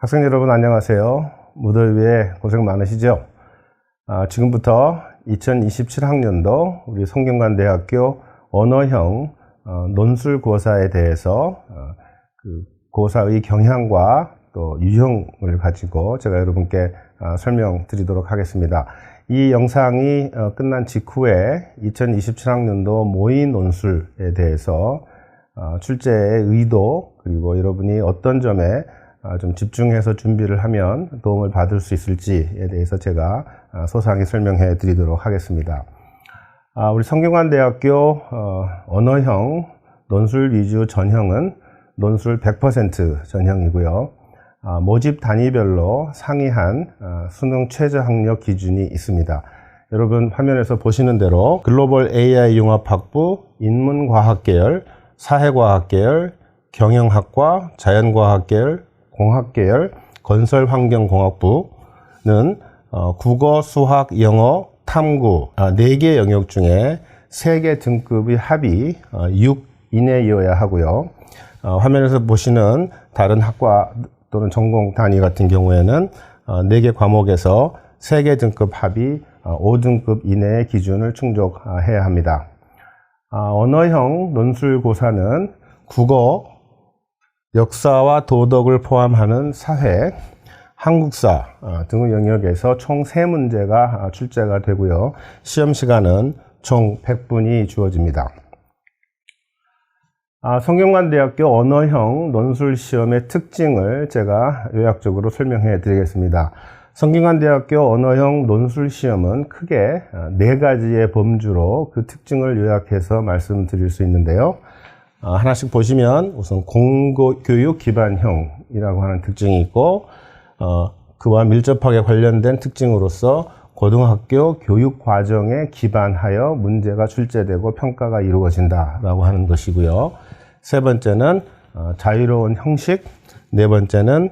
학생 여러분 안녕하세요. 무더위에 고생 많으시죠? 지금부터 2027학년도 우리 성균관대학교 언어형 논술고사에 대해서 그 고사의 경향과 또 유형을 가지고 제가 여러분께 설명드리도록 하겠습니다. 이 영상이 끝난 직후에 2027학년도 모의 논술에 대해서 출제의 의도 그리고 여러분이 어떤 점에 좀 집중해서 준비를 하면 도움을 받을 수 있을지에 대해서 제가 소상히 설명해 드리도록 하겠습니다. 우리 성균관대학교 언어형 논술 위주 전형은 논술 100% 전형이고요. 모집 단위별로 상이한 수능 최저 학력 기준이 있습니다. 여러분 화면에서 보시는 대로 글로벌 AI 융합학부, 인문과학계열, 사회과학계열, 경영학과, 자연과학계열, 공학계열, 건설환경공학부는 국어, 수학, 영어, 탐구 4개 영역 중에 3개 등급의 합이 6 이내여야 하고요. 화면에서 보시는 다른 학과 또는 전공 단위 같은 경우에는 4개 과목에서 3개 등급 합이 5등급 이내의 기준을 충족해야 합니다. 언어형 논술고사는 국어, 역사와 도덕을 포함하는 사회, 한국사 등의 영역에서 총 3문제가 출제가 되고요. 시험 시간은 총 100분이 주어집니다. 성균관대학교 언어형 논술 시험의 특징을 제가 요약적으로 설명해 드리겠습니다. 성균관대학교 언어형 논술 시험은 크게 4가지의 범주로 그 특징을 요약해서 말씀드릴 수 있는데요. 하나씩 보시면 우선 공교육 기반형이라고 하는 특징이 있고 그와 밀접하게 관련된 특징으로서 고등학교 교육 과정에 기반하여 문제가 출제되고 평가가 이루어진다라고 하는 것이고요. 세 번째는 자유로운 형식, 네 번째는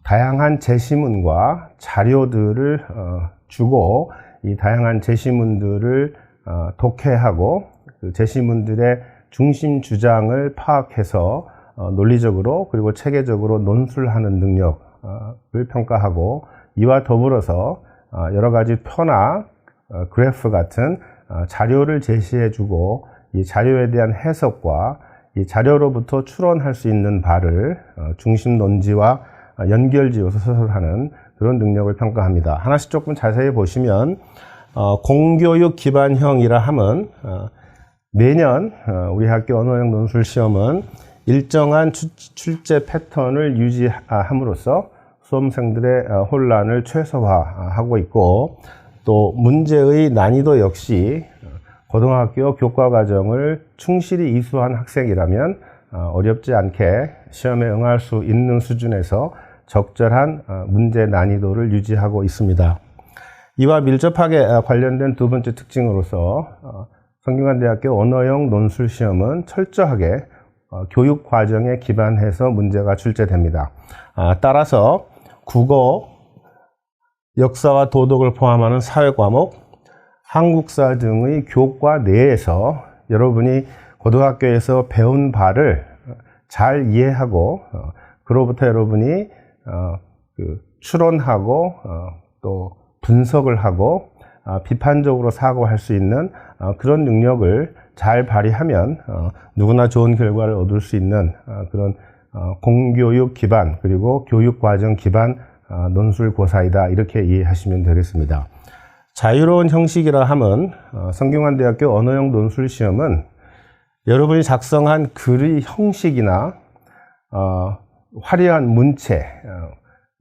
다양한 제시문과 자료들을 주고 이 다양한 제시문들을 독해하고 그 제시문들의 중심 주장을 파악해서 논리적으로 그리고 체계적으로 논술하는 능력을 평가하고 이와 더불어서 여러 가지 표나 그래프 같은 자료를 제시해주고 이 자료에 대한 해석과 이 자료로부터 추론할 수 있는 바를 중심 논지와 연결지어서 서술하는 그런 능력을 평가합니다. 하나씩 조금 자세히 보시면 공교육 기반형이라 함은 매년 우리 학교 언어형 논술 시험은 일정한 출제 패턴을 유지함으로써 수험생들의 혼란을 최소화하고 있고 또 문제의 난이도 역시 고등학교 교과과정을 충실히 이수한 학생이라면 어렵지 않게 시험에 응할 수 있는 수준에서 적절한 문제 난이도를 유지하고 있습니다. 이와 밀접하게 관련된 두 번째 특징으로서 성균관대학교 언어형 논술 시험은 철저하게 교육 과정에 기반해서 문제가 출제됩니다. 따라서 국어, 역사와 도덕을 포함하는 사회 과목, 한국사 등의 교과 내에서 여러분이 고등학교에서 배운 바를 잘 이해하고 그로부터 여러분이 추론하고 또 분석을 하고 비판적으로 사고할 수 있는 그런 능력을 잘 발휘하면 누구나 좋은 결과를 얻을 수 있는 그런 공교육 기반 그리고 교육과정 기반 논술고사이다 이렇게 이해하시면 되겠습니다. 자유로운 형식이라 함은 성균관대학교 언어형 논술 시험은 여러분이 작성한 글의 형식이나 화려한 문체,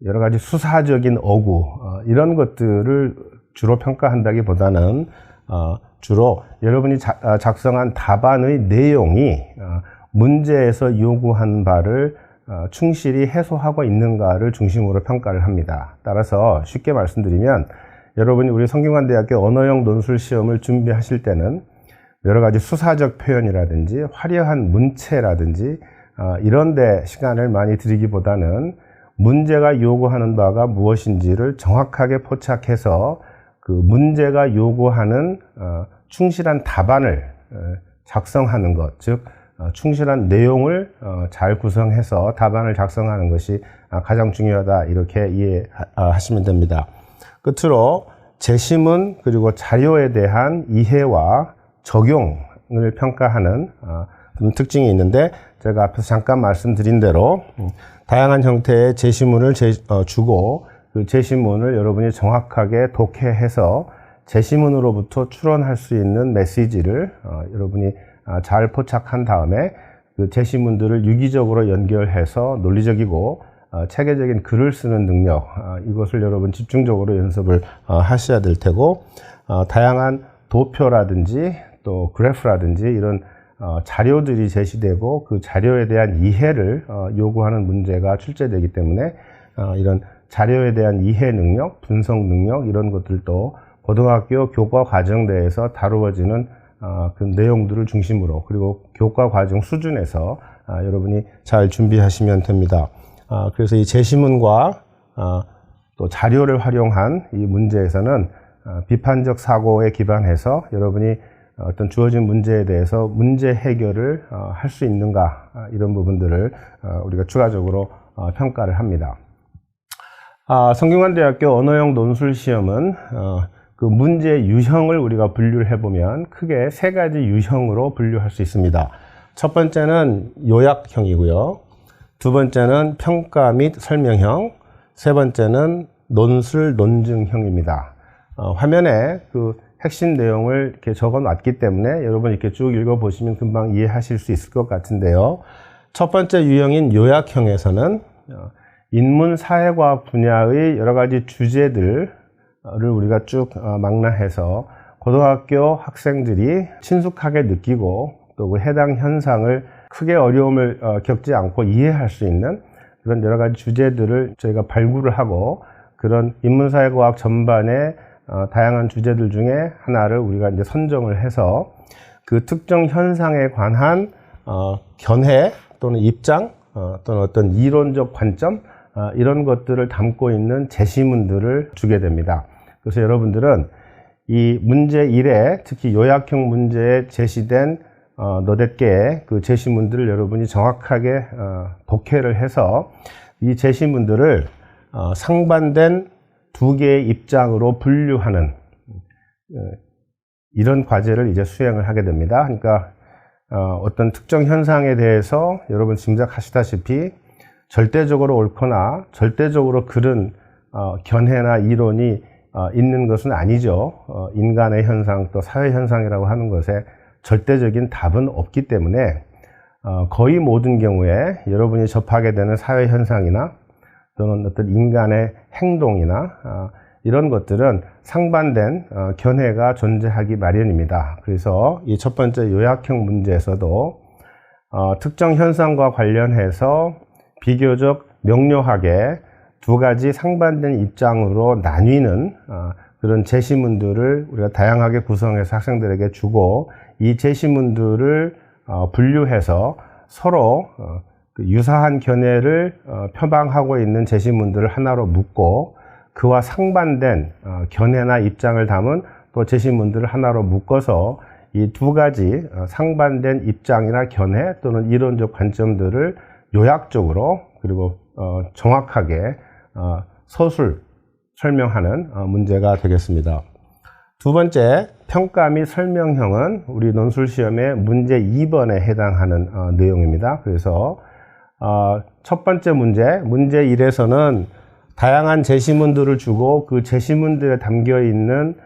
여러 가지 수사적인 어구 이런 것들을 주로 평가한다기보다는 주로 여러분이 작성한 답안의 내용이 문제에서 요구한 바를 충실히 해소하고 있는가를 중심으로 평가를 합니다. 따라서 쉽게 말씀드리면 여러분이 우리 성균관대학교 언어형 논술 시험을 준비하실 때는 여러 가지 수사적 표현이라든지 화려한 문체라든지 이런 데 시간을 많이 들이기보다는 문제가 요구하는 바가 무엇인지를 정확하게 포착해서 그 문제가 요구하는 충실한 답안을 작성하는 것, 즉 충실한 내용을 잘 구성해서 답안을 작성하는 것이 가장 중요하다, 이렇게 이해하시면 됩니다. 끝으로 제시문 그리고 자료에 대한 이해와 적용을 평가하는 특징이 있는데, 제가 앞에서 잠깐 말씀드린 대로 다양한 형태의 제시문을 주고 그 제시문을 여러분이 정확하게 독해해서 제시문으로부터 추론할 수 있는 메시지를 여러분이 잘 포착한 다음에 그 제시문들을 유기적으로 연결해서 논리적이고 체계적인 글을 쓰는 능력, 이것을 여러분 집중적으로 연습을 하셔야 될 테고, 다양한 도표라든지 또 그래프라든지 이런 자료들이 제시되고 그 자료에 대한 이해를 요구하는 문제가 출제되기 때문에 이런 자료에 대한 이해 능력, 분석 능력, 이런 것들도 고등학교 교과 과정 내에서 다루어지는 그 내용들을 중심으로, 그리고 교과 과정 수준에서 여러분이 잘 준비하시면 됩니다. 그래서 이 제시문과 또 자료를 활용한 이 문제에서는 비판적 사고에 기반해서 여러분이 어떤 주어진 문제에 대해서 문제 해결을 할 수 있는가, 이런 부분들을 우리가 추가적으로 평가를 합니다. 성균관대학교 언어형 논술 시험은 그 문제 유형을 우리가 분류를 해보면 크게 세 가지 유형으로 분류할 수 있습니다. 첫 번째는 요약형이고요. 두 번째는 평가 및 설명형, 세 번째는 논술 논증형입니다. 화면에 그 핵심 내용을 이렇게 적어 놨기 때문에 여러분 이렇게 쭉 읽어 보시면 금방 이해하실 수 있을 것 같은데요. 첫 번째 유형인 요약형에서는 인문 사회과학 분야의 여러 가지 주제들을 우리가 쭉 망라해서 고등학교 학생들이 친숙하게 느끼고 또 그 해당 현상을 크게 어려움을 겪지 않고 이해할 수 있는 그런 여러 가지 주제들을 저희가 발굴을 하고, 그런 인문사회과학 전반의 다양한 주제들 중에 하나를 우리가 이제 선정을 해서 그 특정 현상에 관한 견해 또는 입장 또는 어떤 이론적 관점, 이런 것들을 담고 있는 제시문들을 주게 됩니다. 그래서 여러분들은 이 문제 1에 특히 요약형 문제에 제시된 너댓 개의 그 제시문들을 여러분이 정확하게 독해를 해서 이 제시문들을 상반된 두 개의 입장으로 분류하는 이런 과제를 이제 수행을 하게 됩니다. 그러니까 어떤 특정 현상에 대해서 여러분 짐작하시다시피 절대적으로 옳거나 절대적으로 그른 견해나 이론이 있는 것은 아니죠. 인간의 현상 또 사회 현상이라고 하는 것에 절대적인 답은 없기 때문에 거의 모든 경우에 여러분이 접하게 되는 사회 현상이나 또는 어떤 인간의 행동이나 이런 것들은 상반된 견해가 존재하기 마련입니다. 그래서 이 첫 번째 요약형 문제에서도 특정 현상과 관련해서 비교적 명료하게 두 가지 상반된 입장으로 나뉘는 그런 제시문들을 우리가 다양하게 구성해서 학생들에게 주고, 이 제시문들을 분류해서 서로 유사한 견해를 표방하고 있는 제시문들을 하나로 묶고, 그와 상반된 견해나 입장을 담은 또 제시문들을 하나로 묶어서 이 두 가지 상반된 입장이나 견해 또는 이론적 관점들을 요약적으로 그리고 정확하게 서술 설명하는 문제가 되겠습니다. 두 번째, 평가 및 설명형은 우리 논술 시험의 문제 2번에 해당하는 내용입니다. 그래서 첫 번째 문제 1에서는 다양한 제시문들을 주고 그 제시문들에 담겨 있는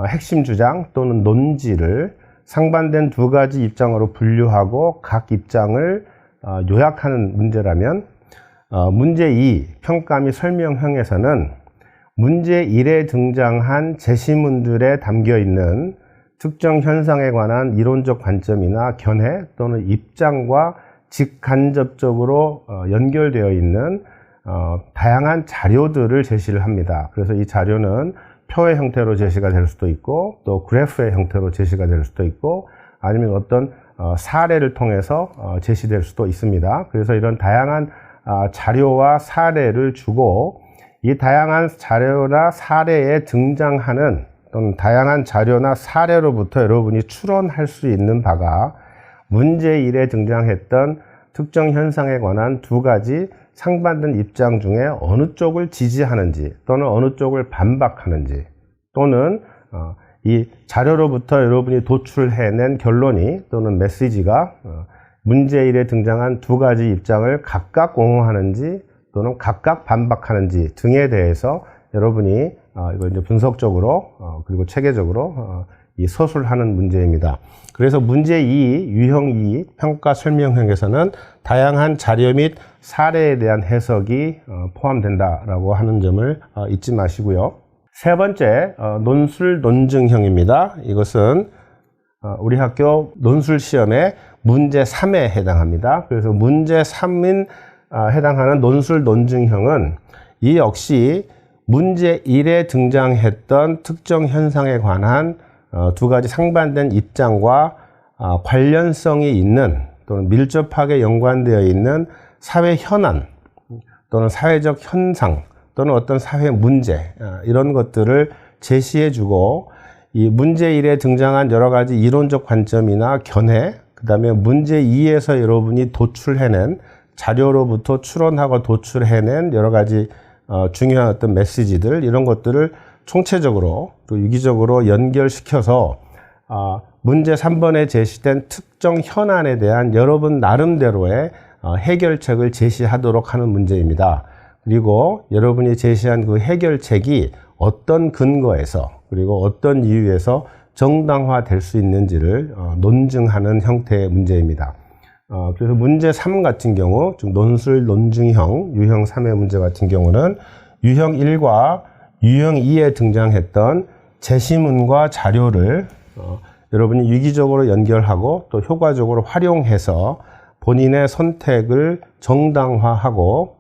핵심 주장 또는 논지를 상반된 두 가지 입장으로 분류하고 각 입장을 요약하는 문제라면, 문제 2, 평가 및 설명형에서는 문제 1에 등장한 제시문들에 담겨 있는 특정 현상에 관한 이론적 관점이나 견해 또는 입장과 직간접적으로 연결되어 있는 다양한 자료들을 제시를 합니다. 그래서 이 자료는 표의 형태로 제시가 될 수도 있고 또 그래프의 형태로 제시가 될 수도 있고 아니면 어떤 사례를 통해서 제시될 수도 있습니다. 그래서 이런 다양한 자료와 사례를 주고, 이 다양한 자료나 사례에 등장하는 또는 다양한 자료나 사례로부터 여러분이 추론할 수 있는 바가 문제 1에 등장했던 특정 현상에 관한 두 가지 상반된 입장 중에 어느 쪽을 지지하는지 또는 어느 쪽을 반박하는지, 또는 이 자료로부터 여러분이 도출해낸 결론이 또는 메시지가 문제 1에 등장한 두 가지 입장을 각각 옹호하는지 또는 각각 반박하는지 등에 대해서 여러분이 이걸 이제 분석적으로 그리고 체계적으로 이 서술하는 문제입니다. 그래서 문제 2, 유형 2, 평가 설명형에서는 다양한 자료 및 사례에 대한 해석이 포함된다라고 하는 점을 잊지 마시고요. 세 번째, 논술 논증형입니다. 이것은 우리 학교 논술 시험의 문제 3에 해당합니다. 그래서 문제 3인 해당하는 논술 논증형은 이 역시 문제 1에 등장했던 특정 현상에 관한 두 가지 상반된 입장과 관련성이 있는 또는 밀접하게 연관되어 있는 사회 현안 또는 사회적 현상 또는 어떤 사회 문제, 이런 것들을 제시해주고, 이 문제 1에 등장한 여러 가지 이론적 관점이나 견해, 그 다음에 문제 2에서 여러분이 도출해낸 자료로부터 추론하고 도출해낸 여러 가지 중요한 어떤 메시지들, 이런 것들을 총체적으로 또 유기적으로 연결시켜서 문제 3번에 제시된 특정 현안에 대한 여러분 나름대로의 해결책을 제시하도록 하는 문제입니다. 그리고 여러분이 제시한 그 해결책이 어떤 근거에서 그리고 어떤 이유에서 정당화될 수 있는지를 논증하는 형태의 문제입니다. 그래서 문제 3 같은 경우, 즉 논술 논증형 유형 3의 문제 같은 경우는 유형 1과 유형 2에 등장했던 제시문과 자료를 여러분이 유기적으로 연결하고 또 효과적으로 활용해서 본인의 선택을 정당화하고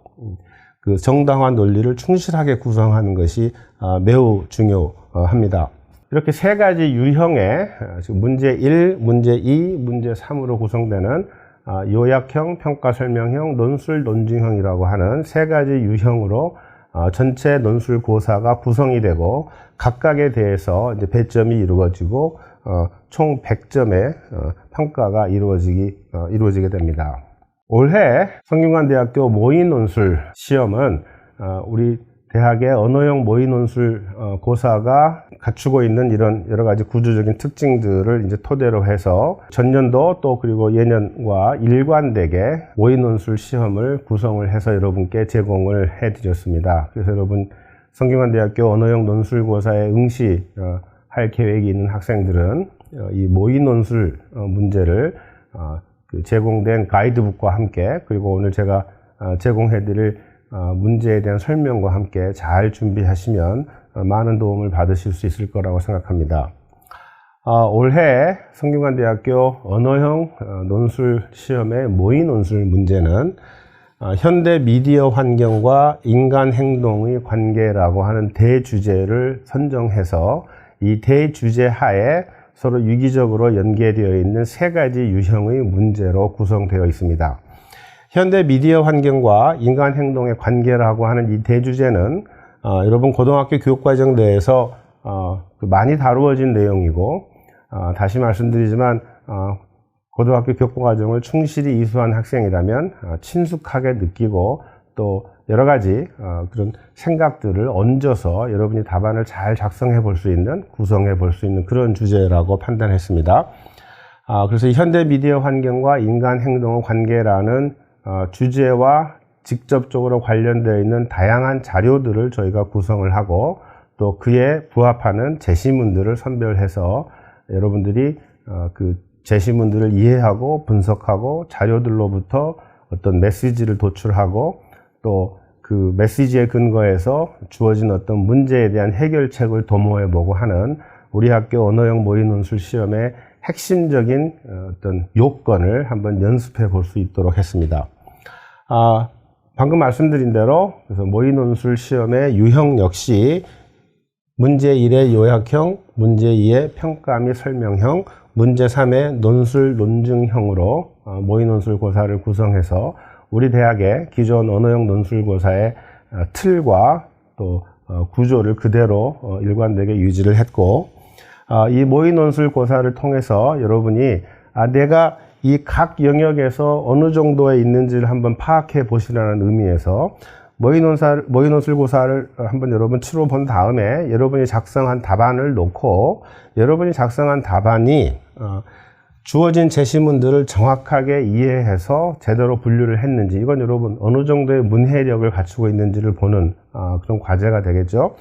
그 정당화 논리를 충실하게 구성하는 것이 매우 중요합니다. 이렇게 세 가지 유형의 문제 1, 문제 2, 문제 3으로 구성되는 요약형, 평가 설명형, 논술 논증형이라고 하는 세 가지 유형으로 전체 논술 고사가 구성이 되고, 각각에 대해서 이제 배점이 이루어지고 총 100점의 평가가 이루어지게 됩니다. 올해 성균관대학교 모의논술 시험은 우리 대학의 언어형 모의논술 고사가 갖추고 있는 이런 여러 가지 구조적인 특징들을 이제 토대로 해서 전년도 또 그리고 예년과 일관되게 모의논술 시험을 구성을 해서 여러분께 제공을 해드렸습니다. 그래서 여러분 성균관대학교 언어형 논술고사에 응시할 계획이 있는 학생들은 이 모의논술 문제를 제공된 가이드북과 함께, 그리고 오늘 제가 제공해드릴 문제에 대한 설명과 함께 잘 준비하시면 많은 도움을 받으실 수 있을 거라고 생각합니다. 올해 성균관대학교 언어형 논술 시험의 모의논술 문제는 현대 미디어 환경과 인간 행동의 관계라고 하는 대주제를 선정해서 이 대주제 하에 서로 유기적으로 연계되어 있는 세 가지 유형의 문제로 구성되어 있습니다. 현대 미디어 환경과 인간 행동의 관계라고 하는 이 대주제는 여러분 고등학교 교육과정 내에서 많이 다루어진 내용이고, 다시 말씀드리지만 고등학교 교과과정을 충실히 이수한 학생이라면 친숙하게 느끼고 또 여러 가지 그런 생각들을 얹어서 여러분이 답안을 잘 작성해 볼 수 있는, 구성해 볼 수 있는 그런 주제라고 판단했습니다. 그래서 현대 미디어 환경과 인간 행동의 관계라는 주제와 직접적으로 관련되어 있는 다양한 자료들을 저희가 구성을 하고, 또 그에 부합하는 제시문들을 선별해서 여러분들이 그 제시문들을 이해하고 분석하고 자료들로부터 어떤 메시지를 도출하고, 또 그 메시지에 근거해서 주어진 어떤 문제에 대한 해결책을 도모해보고 하는 우리 학교 언어형 모의논술 시험의 핵심적인 어떤 요건을 한번 연습해 볼 수 있도록 했습니다. 방금 말씀드린 대로 그래서 모의논술 시험의 유형 역시 문제 1의 요약형, 문제 2의 평가 및 설명형, 문제 3의 논술 논증형으로 모의논술 고사를 구성해서 우리 대학의 기존 언어형 논술고사의 틀과 또 구조를 그대로 일관되게 유지를 했고, 이 모의논술고사를 통해서 여러분이 내가 이 각 영역에서 어느 정도에 있는지를 한번 파악해 보시라는 의미에서 모의논술고사를 한번 여러분 치러 본 다음에 여러분이 작성한 답안을 놓고 여러분이 작성한 답안이 주어진 제시문들을 정확하게 이해해서 제대로 분류를 했는지, 이건 여러분 어느 정도의 문해력을 갖추고 있는지를 보는 그런 과제가 되겠죠.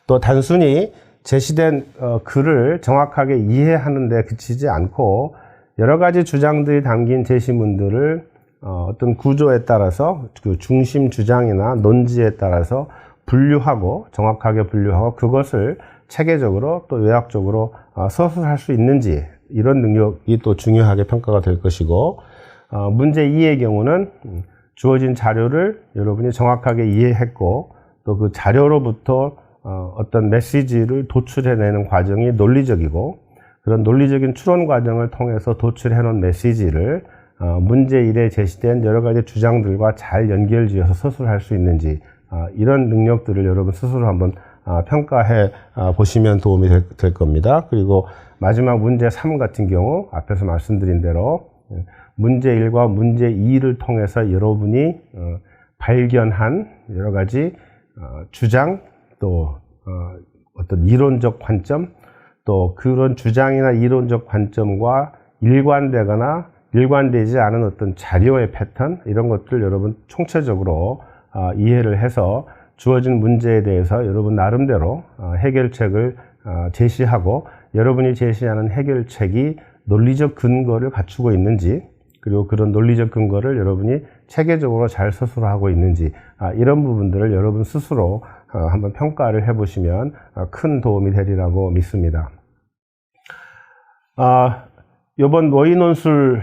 또 단순히 제시된 글을 정확하게 이해하는 데 그치지 않고 여러 가지 주장들이 담긴 제시문들을 어떤 구조에 따라서 그 중심 주장이나 논지에 따라서 분류하고 정확하게 분류하고 그것을 체계적으로 또 요약적으로 서술할 수 있는지, 이런 능력이 또 중요하게 평가가 될 것이고, 문제 2의 경우는 주어진 자료를 여러분이 정확하게 이해했고 또 그 자료로부터 어떤 메시지를 도출해내는 과정이 논리적이고, 그런 논리적인 추론 과정을 통해서 도출해 놓은 메시지를 문제 1에 제시된 여러 가지 주장들과 잘 연결지어서 서술할 수 있는지, 이런 능력들을 여러분 스스로 한번 평가해 보시면 도움이 될 겁니다. 그리고 마지막 문제 3 같은 경우 앞에서 말씀드린 대로 문제 1과 문제 2를 통해서 여러분이 발견한 여러 가지 주장, 또 어떤 이론적 관점, 또 그런 주장이나 이론적 관점과 일관되거나 일관되지 않은 어떤 자료의 패턴, 이런 것들 여러분 총체적으로 이해를 해서 주어진 문제에 대해서 여러분 나름대로 해결책을 제시하고, 여러분이 제시하는 해결책이 논리적 근거를 갖추고 있는지, 그리고 그런 논리적 근거를 여러분이 체계적으로 잘 서술하고 있는지, 이런 부분들을 여러분 스스로 한번 평가를 해보시면 큰 도움이 되리라고 믿습니다. 이번 모의논술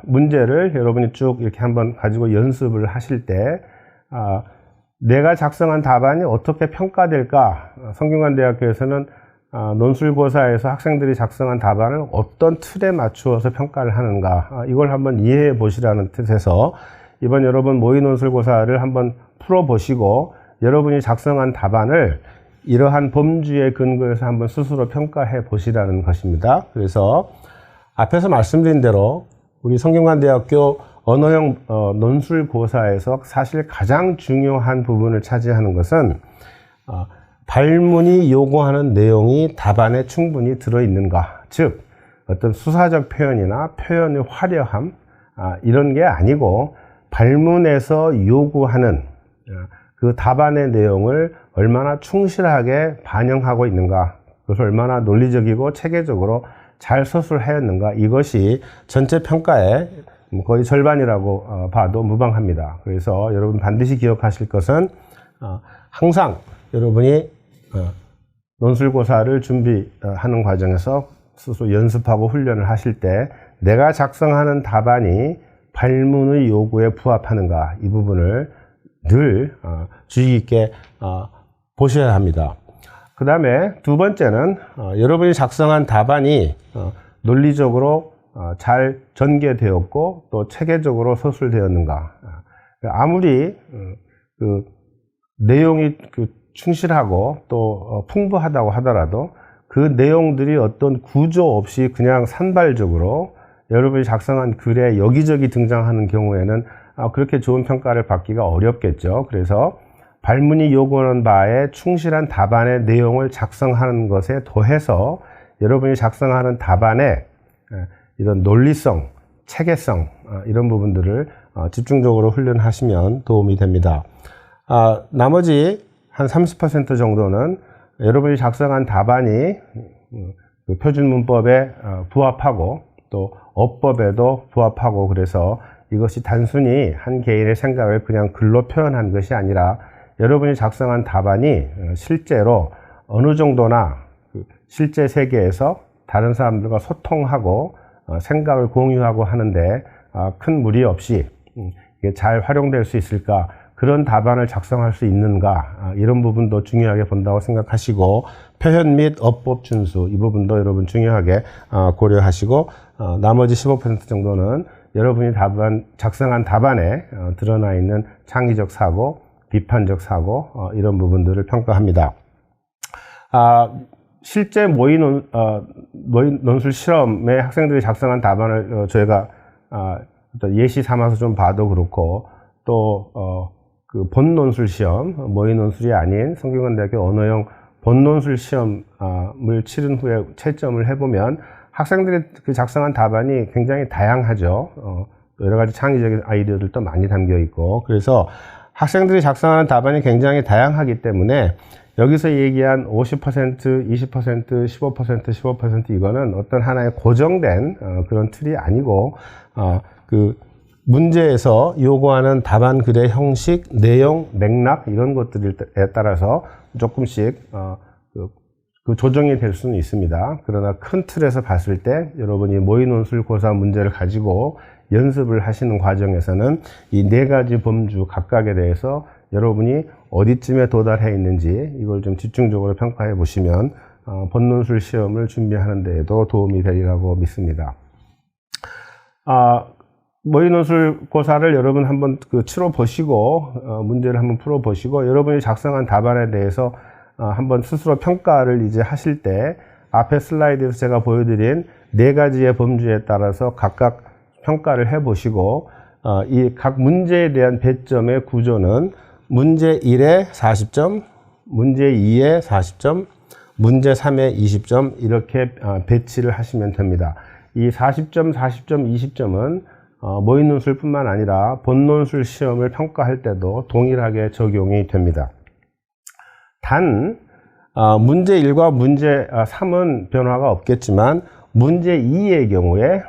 문제를 여러분이 쭉 이렇게 한번 가지고 연습을 하실 때 내가 작성한 답안이 어떻게 평가될까, 성균관대학교에서는 논술고사에서 학생들이 작성한 답안을 어떤 틀에 맞추어서 평가를 하는가, 이걸 한번 이해해 보시라는 뜻에서 이번 여러분 모의논술고사를 한번 풀어보시고 여러분이 작성한 답안을 이러한 범주에 근거해서 한번 스스로 평가해 보시라는 것입니다. 그래서 앞에서 말씀드린 대로 우리 성균관대학교 언어형 논술고사에서 사실 가장 중요한 부분을 차지하는 것은 발문이 요구하는 내용이 답안에 충분히 들어있는가, 즉 어떤 수사적 표현이나 표현의 화려함, 이런 게 아니고 발문에서 요구하는 그 답안의 내용을 얼마나 충실하게 반영하고 있는가, 그것을 얼마나 논리적이고 체계적으로 잘 서술하였는가, 이것이 전체 평가의 거의 절반이라고 봐도 무방합니다. 그래서 여러분 반드시 기억하실 것은 항상 여러분이 논술고사를 준비하는 과정에서 스스로 연습하고 훈련을 하실 때 내가 작성하는 답안이 발문의 요구에 부합하는가, 이 부분을 늘 주의 깊게 보셔야 합니다. 그 다음에 두 번째는 여러분이 작성한 답안이 논리적으로 잘 전개되었고 또 체계적으로 서술되었는가. 아무리 그 내용이 충실하고 또 풍부하다고 하더라도 그 내용들이 어떤 구조 없이 그냥 산발적으로 여러분이 작성한 글에 여기저기 등장하는 경우에는 그렇게 좋은 평가를 받기가 어렵겠죠. 그래서 발문이 요구하는 바에 충실한 답안의 내용을 작성하는 것에 더해서 여러분이 작성하는 답안에 이런 논리성, 체계성, 이런 부분들을 집중적으로 훈련하시면 도움이 됩니다. 나머지 한 30% 정도는 여러분이 작성한 답안이 표준 문법에 부합하고 또 어법에도 부합하고, 그래서 이것이 단순히 한 개인의 생각을 그냥 글로 표현한 것이 아니라 여러분이 작성한 답안이 실제로 어느 정도나 실제 세계에서 다른 사람들과 소통하고 생각을 공유하고 하는데 큰 무리 없이 이게 잘 활용될 수 있을까, 그런 답안을 작성할 수 있는가, 이런 부분도 중요하게 본다고 생각하시고, 표현 및 어법 준수, 이 부분도 여러분 중요하게 고려하시고, 나머지 15% 정도는 여러분이 작성한 답안에 드러나 있는 창의적 사고, 비판적 사고, 이런 부분들을 평가합니다. 실제 논술 실험에 학생들이 작성한 답안을 저희가 어떤 예시 삼아서 좀 봐도 그렇고, 또 그 본논술 시험, 모의 논술이 아닌 성균관대학교 언어형 본논술 시험을 치른 후에 채점을 해보면 학생들이 그 작성한 답안이 굉장히 다양하죠. 여러 가지 창의적인 아이디어들도 많이 담겨 있고, 그래서 학생들이 작성하는 답안이 굉장히 다양하기 때문에 여기서 얘기한 50%, 20%, 15%, 15% 이거는 어떤 하나의 고정된 그런 틀이 아니고, 그 문제에서 요구하는 답안 글의 형식, 내용, 맥락 이런 것들에 따라서 조금씩 그 조정이 될 수는 있습니다. 그러나 큰 틀에서 봤을 때 여러분이 모의논술 고사 문제를 가지고 연습을 하시는 과정에서는 이 네 가지 범주 각각에 대해서 여러분이 어디쯤에 도달해 있는지 이걸 좀 집중적으로 평가해 보시면 본논술 시험을 준비하는 데에도 도움이 되리라고 믿습니다. 모의논술 고사를 여러분 한번 치러 보시고 문제를 한번 풀어 보시고 여러분이 작성한 답안에 대해서 한번 스스로 평가를 이제 하실 때 앞에 슬라이드에서 제가 보여드린 네 가지의 범주에 따라서 각각 평가를 해 보시고 이 각 문제에 대한 배점의 구조는 문제 1에 40점, 문제 2에 40점, 문제 3에 20점 이렇게 배치를 하시면 됩니다. 이 40점, 40점, 20점은 모의논술 뿐만 아니라 본논술 시험을 평가할 때도 동일하게 적용이 됩니다. 단 문제 1과 문제 3은 변화가 없겠지만 문제 2의 경우에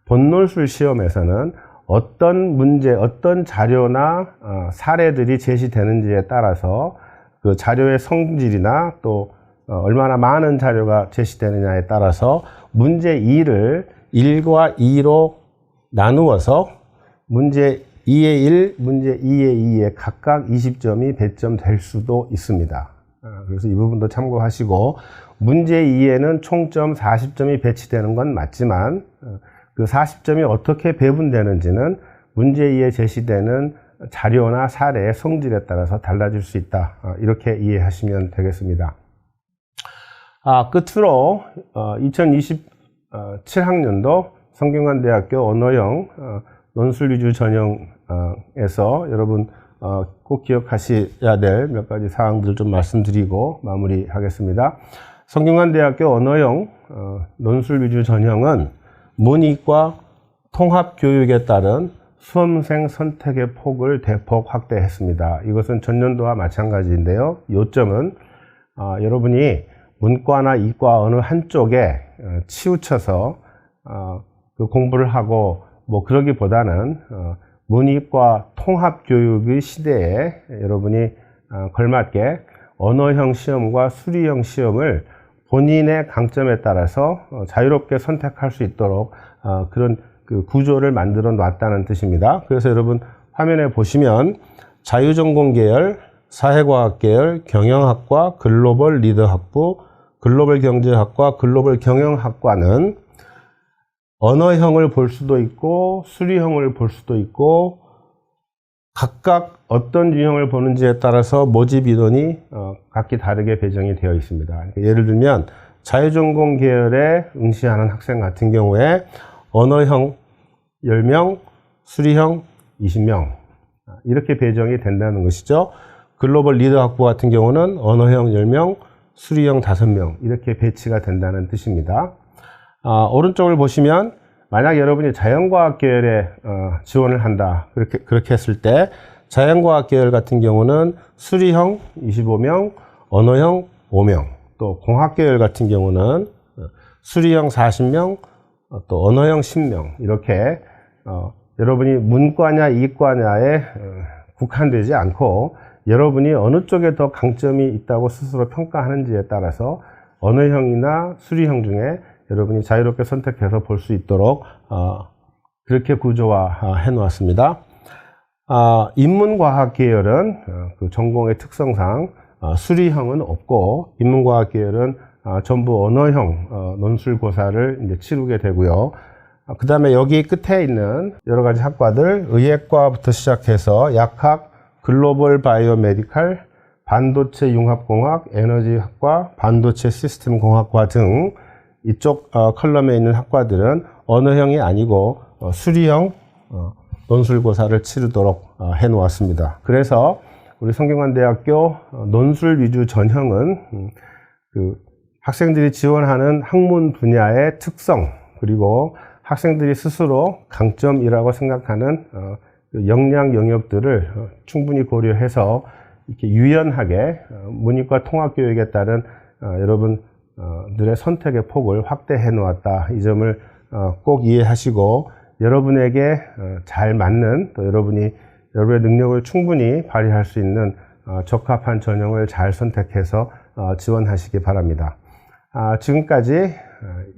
본논술 시험에서는 어떤 문제, 어떤 자료나 사례들이 제시되는지에 따라서 그 자료의 성질이나 또 얼마나 많은 자료가 제시되느냐에 따라서 문제 2를 1과 2로 나누어서 문제 2의 1, 문제 2의 2에 각각 20점이 배점될 수도 있습니다. 그래서 이 부분도 참고하시고 문제 2에는 총점 40점이 배치되는 건 맞지만 그 40점이 어떻게 배분되는지는 문제 2에 제시되는 자료나 사례의 성질에 따라서 달라질 수 있다. 이렇게 이해하시면 되겠습니다. 끝으로 2027학년도 성균관대학교 언어형 논술 위주 전형에서 여러분 꼭 기억하셔야 될 몇 가지 사항들 좀 말씀드리고 마무리하겠습니다. 성균관대학교 언어형 논술 위주 전형은 문이과 통합교육에 따른 수험생 선택의 폭을 대폭 확대했습니다. 이것은 전년도와 마찬가지인데요. 요점은 여러분이 문과나 이과 어느 한쪽에 치우쳐서 그 공부를 하고 뭐 그러기보다는 문이과 통합교육의 시대에 여러분이 걸맞게 언어형 시험과 수리형 시험을 본인의 강점에 따라서 자유롭게 선택할 수 있도록 그런 그 구조를 만들어 놨다는 뜻입니다. 그래서 여러분 화면에 보시면 자유전공 계열, 사회과학 계열, 경영학과, 글로벌 리더학부, 글로벌 경제학과, 글로벌 경영학과는 언어형을 볼 수도 있고 수리형을 볼 수도 있고 각각 어떤 유형을 보는지에 따라서 모집 인원이 각기 다르게 배정이 되어 있습니다. 그러니까 예를 들면 자유전공 계열에 응시하는 학생 같은 경우에 언어형 10명, 수리형 20명 이렇게 배정이 된다는 것이죠. 글로벌 리더학부 같은 경우는 언어형 10명, 수리형 5명 이렇게 배치가 된다는 뜻입니다. 오른쪽을 보시면 만약 여러분이 자연과학 계열에 지원을 한다 그렇게 했을 때 자연과학 계열 같은 경우는 수리형 25명, 언어형 5명 또 공학 계열 같은 경우는 수리형 40명, 또 언어형 10명 이렇게 여러분이 문과냐 이과냐에 국한되지 않고 여러분이 어느 쪽에 더 강점이 있다고 스스로 평가하는지에 따라서 언어형이나 수리형 중에 여러분이 자유롭게 선택해서 볼 수 있도록 그렇게 구조화해 놓았습니다. 인문과학 계열은 그 전공의 특성상 수리형은 없고 인문과학 계열은 전부 언어형 논술고사를 이제 치르게 되고요. 그 다음에 여기 끝에 있는 여러 가지 학과들 의예과부터 시작해서 약학, 글로벌 바이오메디칼, 반도체 융합공학, 에너지학과, 반도체 시스템공학과 등 이쪽 컬럼에 있는 학과들은 언어형이 아니고 수리형 논술고사를 치르도록 해놓았습니다. 그래서 우리 성균관대학교 논술 위주 전형은 그 학생들이 지원하는 학문 분야의 특성, 그리고 학생들이 스스로 강점이라고 생각하는 역량 영역들을 충분히 고려해서 이렇게 유연하게 문이과 통합교육에 따른 여러분들의 선택의 폭을 확대해 놓았다. 이 점을 꼭 이해하시고 여러분에게 잘 맞는, 또 여러분의 능력을 충분히 발휘할 수 있는 적합한 전형을 잘 선택해서 지원하시기 바랍니다. 지금까지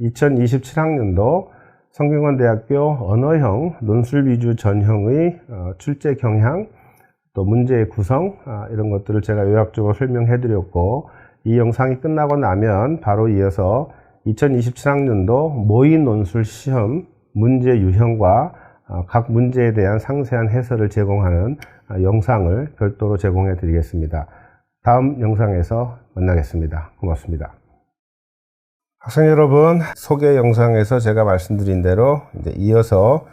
2027학년도 성균관대학교 언어형 논술 위주 전형의 출제 경향, 또 문제의 구성, 이런 것들을 제가 요약적으로 설명해 드렸고, 이 영상이 끝나고 나면 바로 이어서 2027학년도 모의 논술 시험 문제 유형과 각 문제에 대한 상세한 해설을 제공하는 영상을 별도로 제공해 드리겠습니다. 다음 영상에서 만나겠습니다. 고맙습니다. 학생 여러분, 소개 영상에서 제가 말씀드린 대로 이제 이어서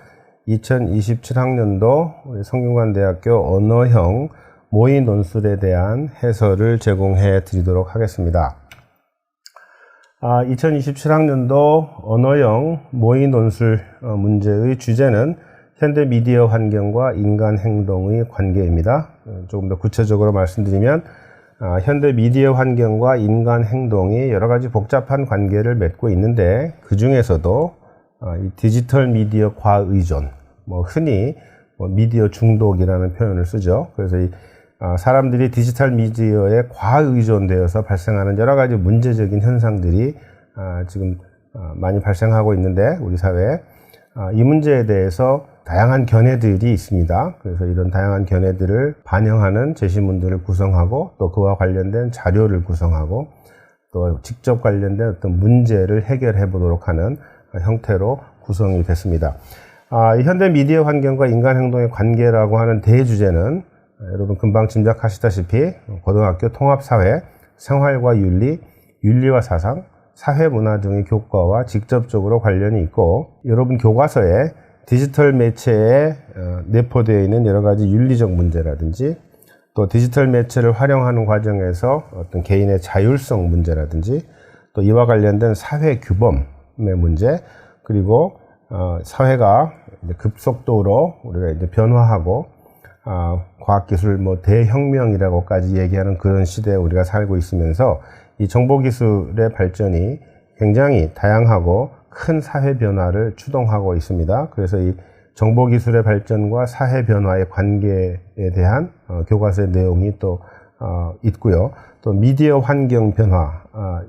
2027학년도 우리 성균관대학교 언어형 모의 논술에 대한 해설을 제공해 드리도록 하겠습니다. 2027학년도 언어형 모의 논술 문제의 주제는 현대 미디어 환경과 인간 행동의 관계입니다. 조금 더 구체적으로 말씀드리면 현대 미디어 환경과 인간 행동이 여러 가지 복잡한 관계를 맺고 있는데, 그 중에서도 이 디지털 미디어 과의존, 흔히 미디어 중독이라는 표현을 쓰죠. 그래서 사람들이 디지털 미디어에 과의존되어서 발생하는 여러 가지 문제적인 현상들이 지금 많이 발생하고 있는데, 우리 사회에 이 문제에 대해서 다양한 견해들이 있습니다. 그래서 이런 다양한 견해들을 반영하는 제시문들을 구성하고, 또 그와 관련된 자료를 구성하고, 또 직접 관련된 어떤 문제를 해결해 보도록 하는 형태로 구성이 됐습니다. 이 현대 미디어 환경과 인간 행동의 관계라고 하는 대주제는 여러분 금방 짐작하시다시피 고등학교 통합사회, 생활과 윤리, 윤리와 사상, 사회문화 등의 교과와 직접적으로 관련이 있고, 여러분 교과서에 디지털 매체에 내포되어 있는 여러 가지 윤리적 문제라든지, 또 디지털 매체를 활용하는 과정에서 어떤 개인의 자율성 문제라든지, 또 이와 관련된 사회 규범의 문제, 그리고 사회가 이제 급속도로 우리가 이제 변화하고 과학기술 대혁명이라고까지 얘기하는 그런 시대에 우리가 살고 있으면서, 이 정보기술의 발전이 굉장히 다양하고 큰 사회 변화를 추동하고 있습니다. 그래서 이 정보기술의 발전과 사회 변화의 관계에 대한 교과서의 내용이 또 있고요. 또 미디어 환경 변화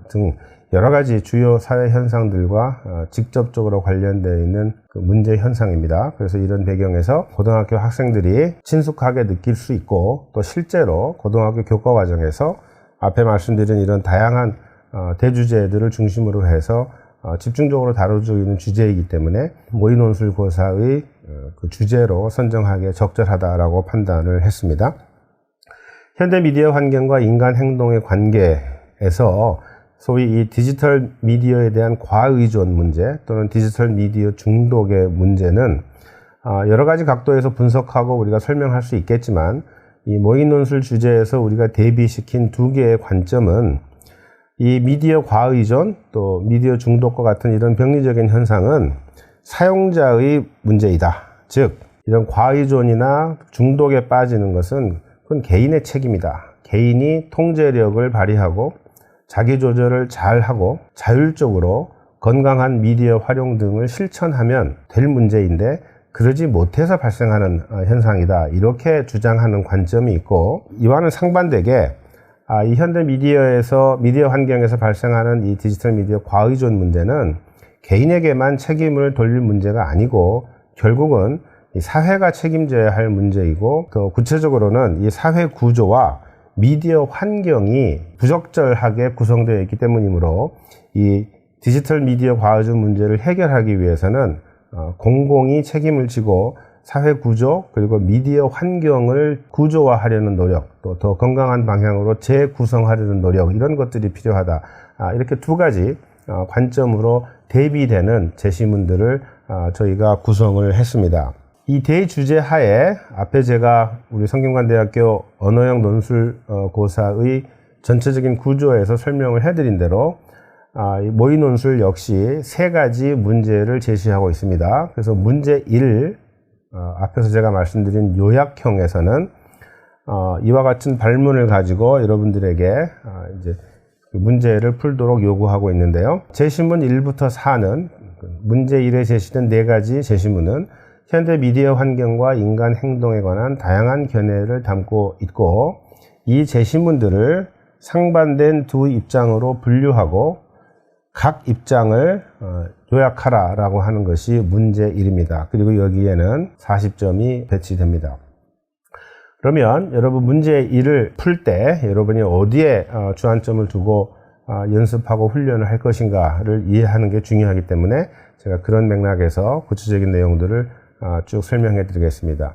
등 여러 가지 주요 사회 현상들과 직접적으로 관련되어 있는 그 문제 현상입니다. 그래서 이런 배경에서 고등학교 학생들이 친숙하게 느낄 수 있고, 또 실제로 고등학교 교과 과정에서 앞에 말씀드린 이런 다양한 대주제들을 중심으로 해서 집중적으로 다뤄지고 있는 주제이기 때문에 모의논술고사의 그 주제로 선정하기에 적절하다라고 판단을 했습니다. 현대 미디어 환경과 인간 행동의 관계에서 소위 이 디지털 미디어에 대한 과의존 문제, 또는 디지털 미디어 중독의 문제는 여러 가지 각도에서 분석하고 우리가 설명할 수 있겠지만, 이 모의논술 주제에서 우리가 대비시킨 두 개의 관점은, 이 미디어 과의존, 또 미디어 중독과 같은 이런 병리적인 현상은 사용자의 문제이다. 즉, 이런 과의존이나 중독에 빠지는 것은 그건 개인의 책임이다. 개인이 통제력을 발휘하고 자기 조절을 잘 하고 자율적으로 건강한 미디어 활용 등을 실천하면 될 문제인데, 그러지 못해서 발생하는 현상이다. 이렇게 주장하는 관점이 있고, 이와는 상반되게 이 현대 미디어 환경에서 발생하는 이 디지털 미디어 과의존 문제는 개인에게만 책임을 돌릴 문제가 아니고, 결국은 이 사회가 책임져야 할 문제이고, 더 구체적으로는 이 사회 구조와 미디어 환경이 부적절하게 구성되어 있기 때문이므로, 이 디지털 미디어 과의존 문제를 해결하기 위해서는 공공이 책임을 지고 사회 구조, 그리고 미디어 환경을 구조화하려는 노력, 또 더 건강한 방향으로 재구성하려는 노력, 이런 것들이 필요하다. 이렇게 두 가지 관점으로 대비되는 제시문들을 저희가 구성을 했습니다. 이 대주제 하에 앞에 제가 우리 성균관대학교 언어형 논술고사의 전체적인 구조에서 설명을 해드린 대로 모의 논술 역시 세 가지 문제를 제시하고 있습니다. 그래서 문제 1, 앞에서 제가 말씀드린 요약형에서는 이와 같은 발문을 가지고 여러분들에게 이제 문제를 풀도록 요구하고 있는데요. 제시문 1부터 4는 문제 1에 제시된 네 가지 제시문은 현대 미디어 환경과 인간 행동에 관한 다양한 견해를 담고 있고, 이 제시문들을 상반된 두 입장으로 분류하고 각 입장을 요약하라 라고 하는 것이 문제 1입니다. 그리고 여기에는 40점이 배치됩니다. 그러면 여러분 문제 1을 풀 때 여러분이 어디에 주안점을 두고 연습하고 훈련을 할 것인가를 이해하는 게 중요하기 때문에 제가 그런 맥락에서 구체적인 내용들을 쭉 설명해 드리겠습니다.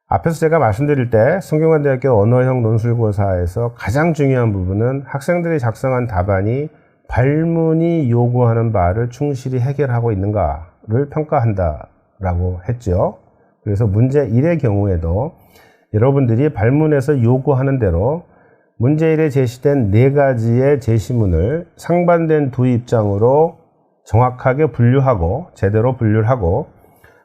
앞에서 제가 말씀드릴 때 성균관대학교 언어형 논술고사에서 가장 중요한 부분은 학생들이 작성한 답안이 발문이 요구하는 바를 충실히 해결하고 있는가를 평가한다라고 했죠. 그래서 문제 1의 경우에도 여러분들이 발문에서 요구하는 대로 문제 1에 제시된 네 가지의 제시문을 상반된 두 입장으로 정확하게 분류하고 제대로 분류를 하고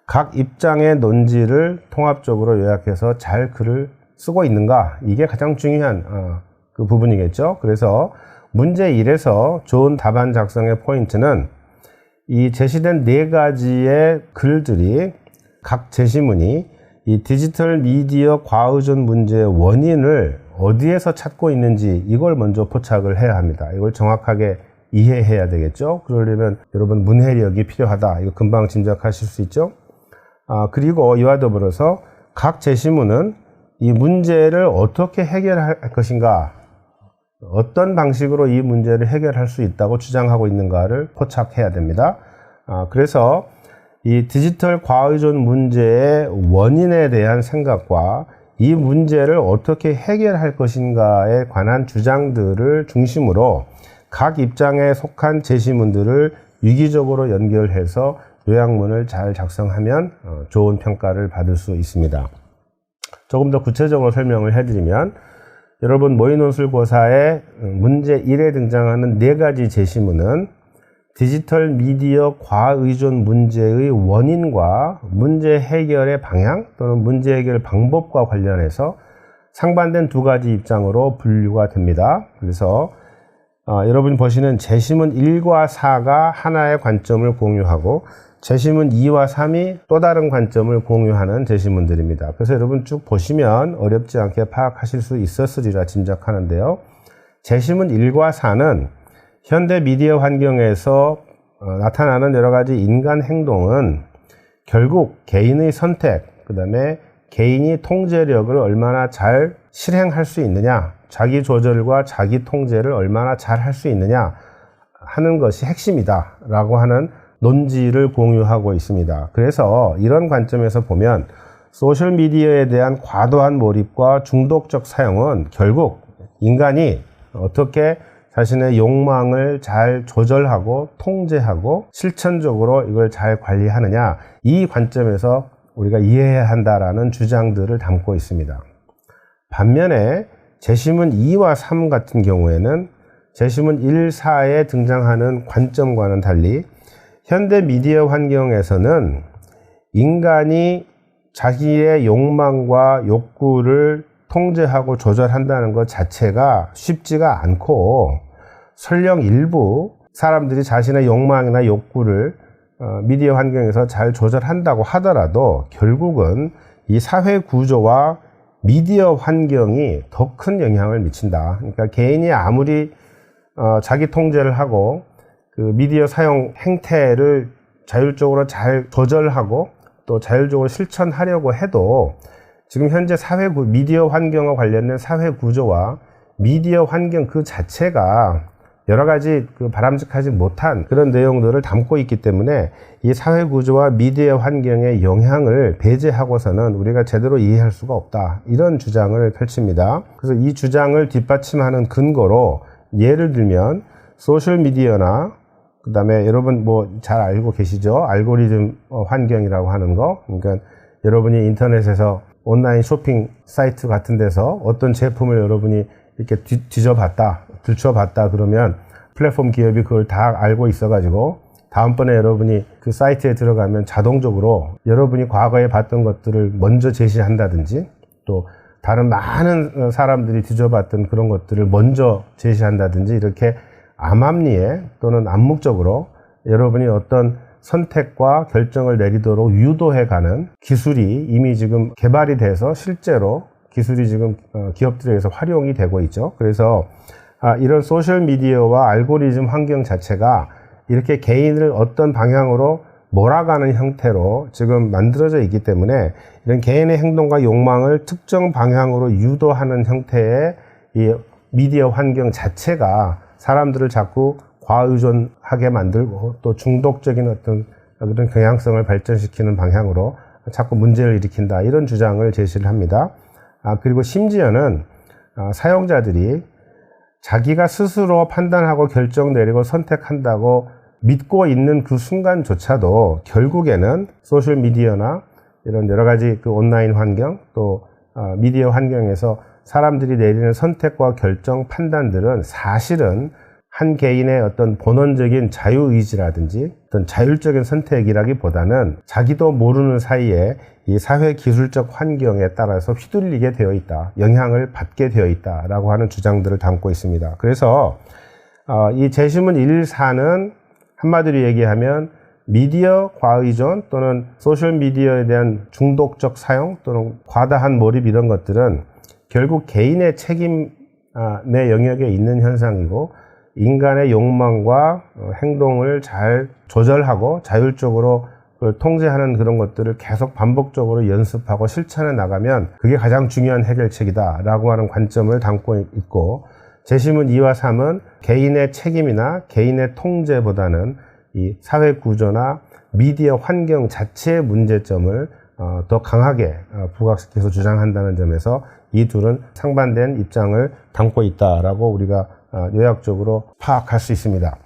각 입장의 논지를 통합적으로 요약해서 잘 글을 쓰고 있는가, 이게 가장 중요한 그 부분이겠죠. 그래서 문제 1에서 좋은 답안 작성의 포인트는 이 제시된 네 가지의 글들이 각 제시문이 이 디지털 미디어 과의존 문제의 원인을 어디에서 찾고 있는지 이걸 먼저 포착을 해야 합니다. 이걸 정확하게 이해해야 되겠죠. 그러려면 여러분 문해력이 필요하다. 이거 금방 짐작하실 수 있죠. 그리고 이와 더불어서 각 제시문은 이 문제를 어떻게 해결할 것인가, 어떤 방식으로 이 문제를 해결할 수 있다고 주장하고 있는가를 포착해야 됩니다. 그래서 이 디지털 과의존 문제의 원인에 대한 생각과 이 문제를 어떻게 해결할 것인가에 관한 주장들을 중심으로 각 입장에 속한 제시문들을 유기적으로 연결해서 요약문을 잘 작성하면 좋은 평가를 받을 수 있습니다. 조금 더 구체적으로 설명을 해드리면, 여러분 모의논술고사의 문제 1에 등장하는 네 가지 제시문은 디지털 미디어 과의존 문제의 원인과 문제 해결의 방향 또는 문제 해결 방법과 관련해서 상반된 두 가지 입장으로 분류가 됩니다. 그래서 여러분이 보시는 제시문 1과 4가 하나의 관점을 공유하고 제시문 2와 3이 또 다른 관점을 공유하는 제시문들입니다. 그래서 여러분 쭉 보시면 어렵지 않게 파악하실 수 있었으리라 짐작하는데요. 제시문 1과 4는 현대 미디어 환경에서 나타나는 여러 가지 인간 행동은 결국 개인의 선택, 그 다음에 개인이 통제력을 얼마나 잘 실행할 수 있느냐, 자기 조절과 자기 통제를 얼마나 잘 할 수 있느냐 하는 것이 핵심이다 라고 하는 논지를 공유하고 있습니다. 그래서 이런 관점에서 보면 소셜미디어에 대한 과도한 몰입과 중독적 사용은 결국 인간이 어떻게 자신의 욕망을 잘 조절하고 통제하고 실천적으로 이걸 잘 관리하느냐, 이 관점에서 우리가 이해해야 한다라는 주장들을 담고 있습니다. 반면에 제시문 2와 3 같은 경우에는 제시문 1, 4에 등장하는 관점과는 달리 현대 미디어 환경에서는 인간이 자기의 욕망과 욕구를 통제하고 조절한다는 것 자체가 쉽지가 않고, 설령 일부 사람들이 자신의 욕망이나 욕구를 미디어 환경에서 잘 조절한다고 하더라도 결국은 이 사회 구조와 미디어 환경이 더 큰 영향을 미친다. 그러니까 개인이 아무리 자기 통제를 하고 그 미디어 사용 행태를 자율적으로 잘 조절하고 또 자율적으로 실천하려고 해도 지금 현재 미디어 환경과 관련된 사회 구조와 미디어 환경 그 자체가 여러 가지 바람직하지 못한 그런 내용들을 담고 있기 때문에 이 사회 구조와 미디어 환경의 영향을 배제하고서는 우리가 제대로 이해할 수가 없다, 이런 주장을 펼칩니다. 그래서 이 주장을 뒷받침하는 근거로 예를 들면 소셜미디어나 그 다음에 여러분 뭐 잘 알고 계시죠? 알고리즘 환경이라고 하는 거. 그러니까 여러분이 인터넷에서 온라인 쇼핑 사이트 같은 데서 어떤 제품을 여러분이 이렇게 뒤져봤다, 들춰봤다 그러면 플랫폼 기업이 그걸 다 알고 있어가지고 다음번에 여러분이 그 사이트에 들어가면 자동적으로 여러분이 과거에 봤던 것들을 먼저 제시한다든지 또 다른 많은 사람들이 뒤져봤던 그런 것들을 먼저 제시한다든지 이렇게 암암리에 또는 암묵적으로 여러분이 어떤 선택과 결정을 내리도록 유도해가는 기술이 이미 지금 개발이 돼서 실제로 기술이 지금 기업들에서 활용이 되고 있죠. 그래서 이런 소셜미디어와 알고리즘 환경 자체가 이렇게 개인을 어떤 방향으로 몰아가는 형태로 지금 만들어져 있기 때문에 이런 개인의 행동과 욕망을 특정 방향으로 유도하는 형태의 이 미디어 환경 자체가 사람들을 자꾸 과의존하게 만들고 또 중독적인 어떤 그런 경향성을 발전시키는 방향으로 자꾸 문제를 일으킨다, 이런 주장을 제시를 합니다. 그리고 심지어는 사용자들이 자기가 스스로 판단하고 결정 내리고 선택한다고 믿고 있는 그 순간조차도 결국에는 소셜미디어나 이런 여러 가지 그 온라인 환경 또 미디어 환경에서 사람들이 내리는 선택과 결정 판단들은 사실은 한 개인의 어떤 본원적인 자유의지라든지 어떤 자율적인 선택이라기보다는 자기도 모르는 사이에 이 사회 기술적 환경에 따라서 휘둘리게 되어 있다, 영향을 받게 되어 있다라고 하는 주장들을 담고 있습니다. 그래서 이 제시문 114는 한마디로 얘기하면 미디어 과의존 또는 소셜미디어에 대한 중독적 사용 또는 과다한 몰입 이런 것들은 결국 개인의 책임의 영역에 있는 현상이고 인간의 욕망과 행동을 잘 조절하고 자율적으로 통제하는 그런 것들을 계속 반복적으로 연습하고 실천해 나가면 그게 가장 중요한 해결책이다 라고 하는 관점을 담고 있고, 제시문 2와 3은 개인의 책임이나 개인의 통제보다는 이 사회 구조나 미디어 환경 자체의 문제점을 더 강하게 부각시켜서 주장한다는 점에서 이 둘은 상반된 입장을 담고 있다라고 우리가 요약적으로 파악할 수 있습니다.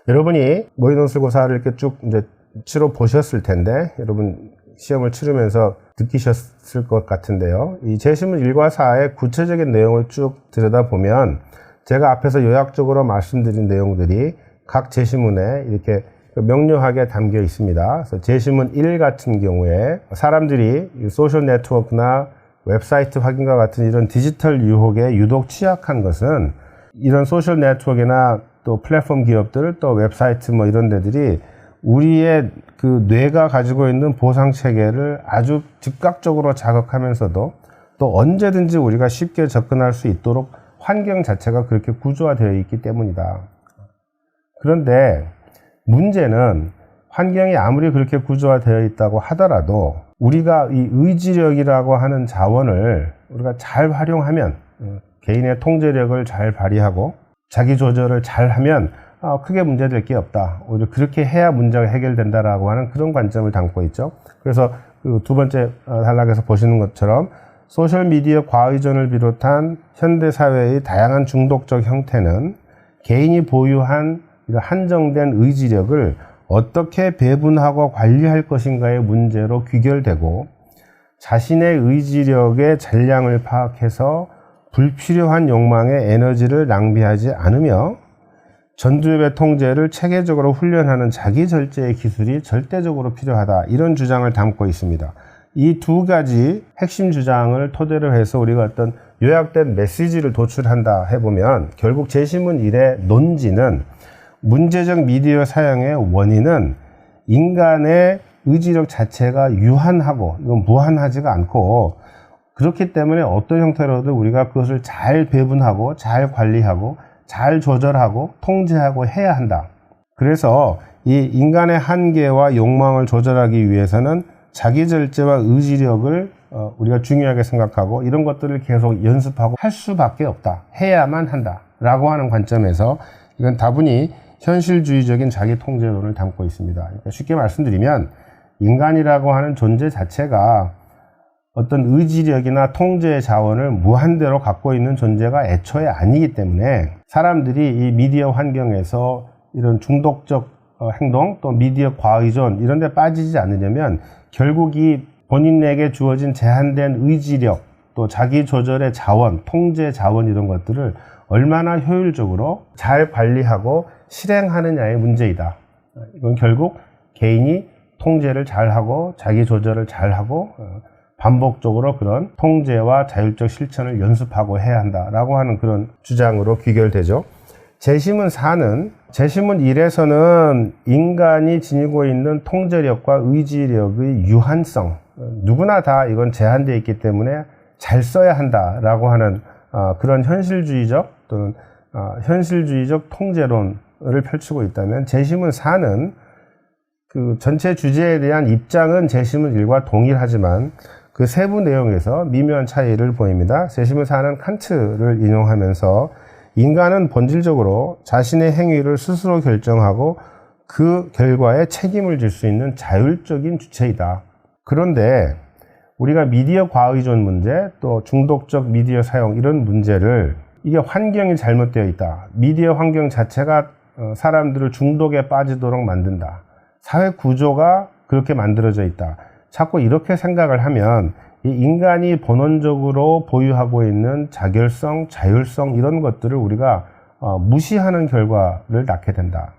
여러분이 모의논술고사를 이렇게 쭉 이제 치러 보셨을 텐데 여러분 시험을 치르면서 느끼셨을 것 같은데요. 이 제시문 1과 4의 구체적인 내용을 쭉 들여다보면 제가 앞에서 요약적으로 말씀드린 내용들이 각 제시문에 이렇게 명료하게 담겨 있습니다. 그래서 제시문 1 같은 경우에 사람들이 소셜 네트워크나 웹사이트 확인과 같은 이런 디지털 유혹에 유독 취약한 것은 이런 소셜 네트워크나 또 플랫폼 기업들 또 웹사이트 뭐 이런 데들이 우리의 그 뇌가 가지고 있는 보상 체계를 아주 즉각적으로 자극하면서도 또 언제든지 우리가 쉽게 접근할 수 있도록 환경 자체가 그렇게 구조화되어 있기 때문이다. 그런데 문제는 환경이 아무리 그렇게 구조화되어 있다고 하더라도 우리가 이 의지력이라고 하는 자원을 우리가 잘 활용하면, 개인의 통제력을 잘 발휘하고 자기 조절을 잘 하면 크게 문제될 게 없다. 오히려 그렇게 해야 문제가 해결된다라고 하는 그런 관점을 담고 있죠. 그래서 그 두 번째 단락에서 보시는 것처럼 소셜미디어 과의존을 비롯한 현대사회의 다양한 중독적 형태는 개인이 보유한 한정된 의지력을 어떻게 배분하고 관리할 것인가의 문제로 귀결되고, 자신의 의지력의 잔량을 파악해서 불필요한 욕망에 에너지를 낭비하지 않으며 전두엽의 통제를 체계적으로 훈련하는 자기 절제의 기술이 절대적으로 필요하다, 이런 주장을 담고 있습니다. 이 두 가지 핵심 주장을 토대로 해서 우리가 어떤 요약된 메시지를 도출한다 해보면 결국 제시문 1의 논지는 문제적 미디어 사용의 원인은 인간의 의지력 자체가 유한하고 이건 무한하지가 않고, 그렇기 때문에 어떤 형태로든 우리가 그것을 잘 배분하고 잘 관리하고 잘 조절하고 통제하고 해야 한다. 그래서 이 인간의 한계와 욕망을 조절하기 위해서는 자기 절제와 의지력을 우리가 중요하게 생각하고 이런 것들을 계속 연습하고 할 수밖에 없다. 해야만 한다. 라고 하는 관점에서 이건 다분히 현실주의적인 자기 통제론을 담고 있습니다. 그러니까 쉽게 말씀드리면 인간이라고 하는 존재 자체가 어떤 의지력이나 통제의 자원을 무한대로 갖고 있는 존재가 애초에 아니기 때문에 사람들이 이 미디어 환경에서 이런 중독적 행동 또 미디어 과의존 이런 데 빠지지 않으려면 결국 이 본인에게 주어진 제한된 의지력 또 자기 조절의 자원, 통제 자원 이런 것들을 얼마나 효율적으로 잘 관리하고 실행하느냐의 문제이다. 이건 결국 개인이 통제를 잘하고 자기 조절을 잘하고 반복적으로 그런 통제와 자율적 실천을 연습하고 해야 한다라고 하는 그런 주장으로 귀결되죠. 재심은 4는 재심은 1에서는 인간이 지니고 있는 통제력과 의지력의 유한성, 누구나 다 이건 제한되어 있기 때문에 잘 써야 한다라고 하는 그런 현실주의적 또는 현실주의적 통제론을 펼치고 있다면 재심은 4는 그 전체 주제에 대한 입장은 재심은 1과 동일하지만 그 세부 내용에서 미묘한 차이를 보입니다. 재심은 4는 칸트를 인용하면서 인간은 본질적으로 자신의 행위를 스스로 결정하고 그 결과에 책임을 질 수 있는 자율적인 주체이다. 그런데 우리가 미디어 과의존 문제 또 중독적 미디어 사용 이런 문제를 이게 환경이 잘못되어 있다. 미디어 환경 자체가 사람들을 중독에 빠지도록 만든다. 사회 구조가 그렇게 만들어져 있다. 자꾸 이렇게 생각을 하면 이 인간이 본원적으로 보유하고 있는 자결성, 자율성 이런 것들을 우리가 무시하는 결과를 낳게 된다.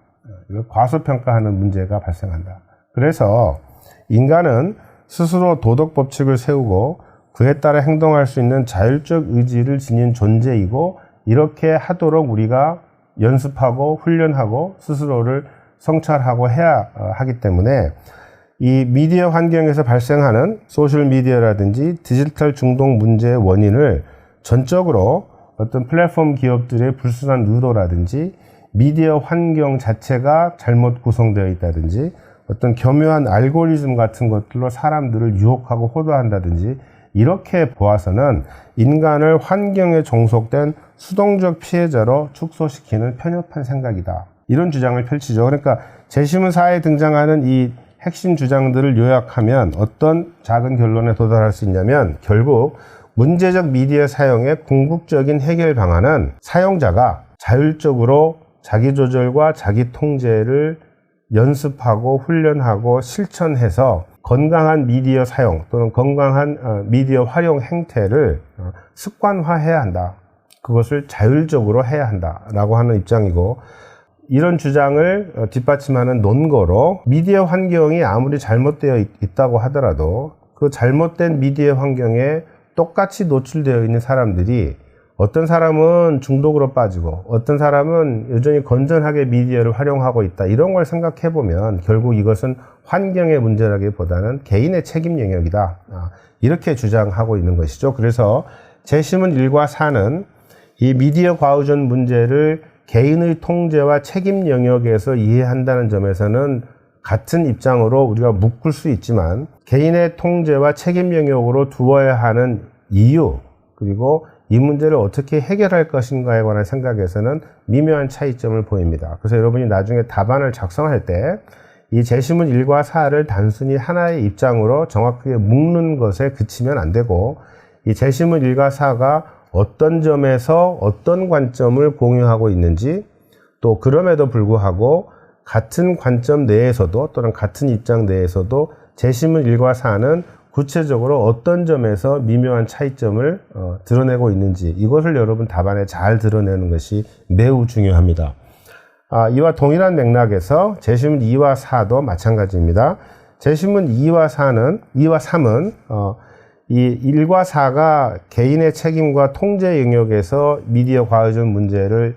과소평가하는 문제가 발생한다. 그래서 인간은 스스로 도덕 법칙을 세우고 그에 따라 행동할 수 있는 자율적 의지를 지닌 존재이고 이렇게 하도록 우리가 연습하고 훈련하고 스스로를 성찰하고 해야 하기 때문에 이 미디어 환경에서 발생하는 소셜미디어라든지 디지털 중독 문제의 원인을 전적으로 어떤 플랫폼 기업들의 불순한 의도라든지 미디어 환경 자체가 잘못 구성되어 있다든지 어떤 교묘한 알고리즘 같은 것들로 사람들을 유혹하고 호도한다든지 이렇게 보아서는 인간을 환경에 종속된 수동적 피해자로 축소시키는 편협한 생각이다. 이런 주장을 펼치죠. 그러니까 재심은 4에 등장하는 이 핵심 주장들을 요약하면 어떤 작은 결론에 도달할 수 있냐면 결국 문제적 미디어 사용의 궁극적인 해결 방안은 사용자가 자율적으로 자기 조절과 자기 통제를 연습하고 훈련하고 실천해서 건강한 미디어 사용 또는 건강한 미디어 활용 행태를 습관화해야 한다. 그것을 자율적으로 해야 한다라고 하는 입장이고 이런 주장을 뒷받침하는 논거로 미디어 환경이 아무리 잘못되어 있다고 하더라도 그 잘못된 미디어 환경에 똑같이 노출되어 있는 사람들이 어떤 사람은 중독으로 빠지고 어떤 사람은 여전히 건전하게 미디어를 활용하고 있다. 이런 걸 생각해 보면 결국 이것은 환경의 문제라기보다는 개인의 책임 영역이다. 이렇게 주장하고 있는 것이죠. 그래서 재심은 1과 4는 이 미디어 과의존 문제를 개인의 통제와 책임 영역에서 이해한다는 점에서는 같은 입장으로 우리가 묶을 수 있지만 개인의 통제와 책임 영역으로 두어야 하는 이유 그리고 이 문제를 어떻게 해결할 것인가에 관한 생각에서는 미묘한 차이점을 보입니다. 그래서 여러분이 나중에 답안을 작성할 때 이 재심은 1과 4를 단순히 하나의 입장으로 정확하게 묶는 것에 그치면 안 되고 이 재심은 1과 4가 어떤 점에서 어떤 관점을 공유하고 있는지 또 그럼에도 불구하고 같은 관점 내에서도 또는 같은 입장 내에서도 재심은 1과 4는 구체적으로 어떤 점에서 미묘한 차이점을 드러내고 있는지 이것을 여러분 답안에 잘 드러내는 것이 매우 중요합니다. 이와 동일한 맥락에서 재심은 2와 4도 마찬가지입니다. 재심은 2와 3은 이 1과 4가 개인의 책임과 통제 영역에서 미디어 과의존 문제를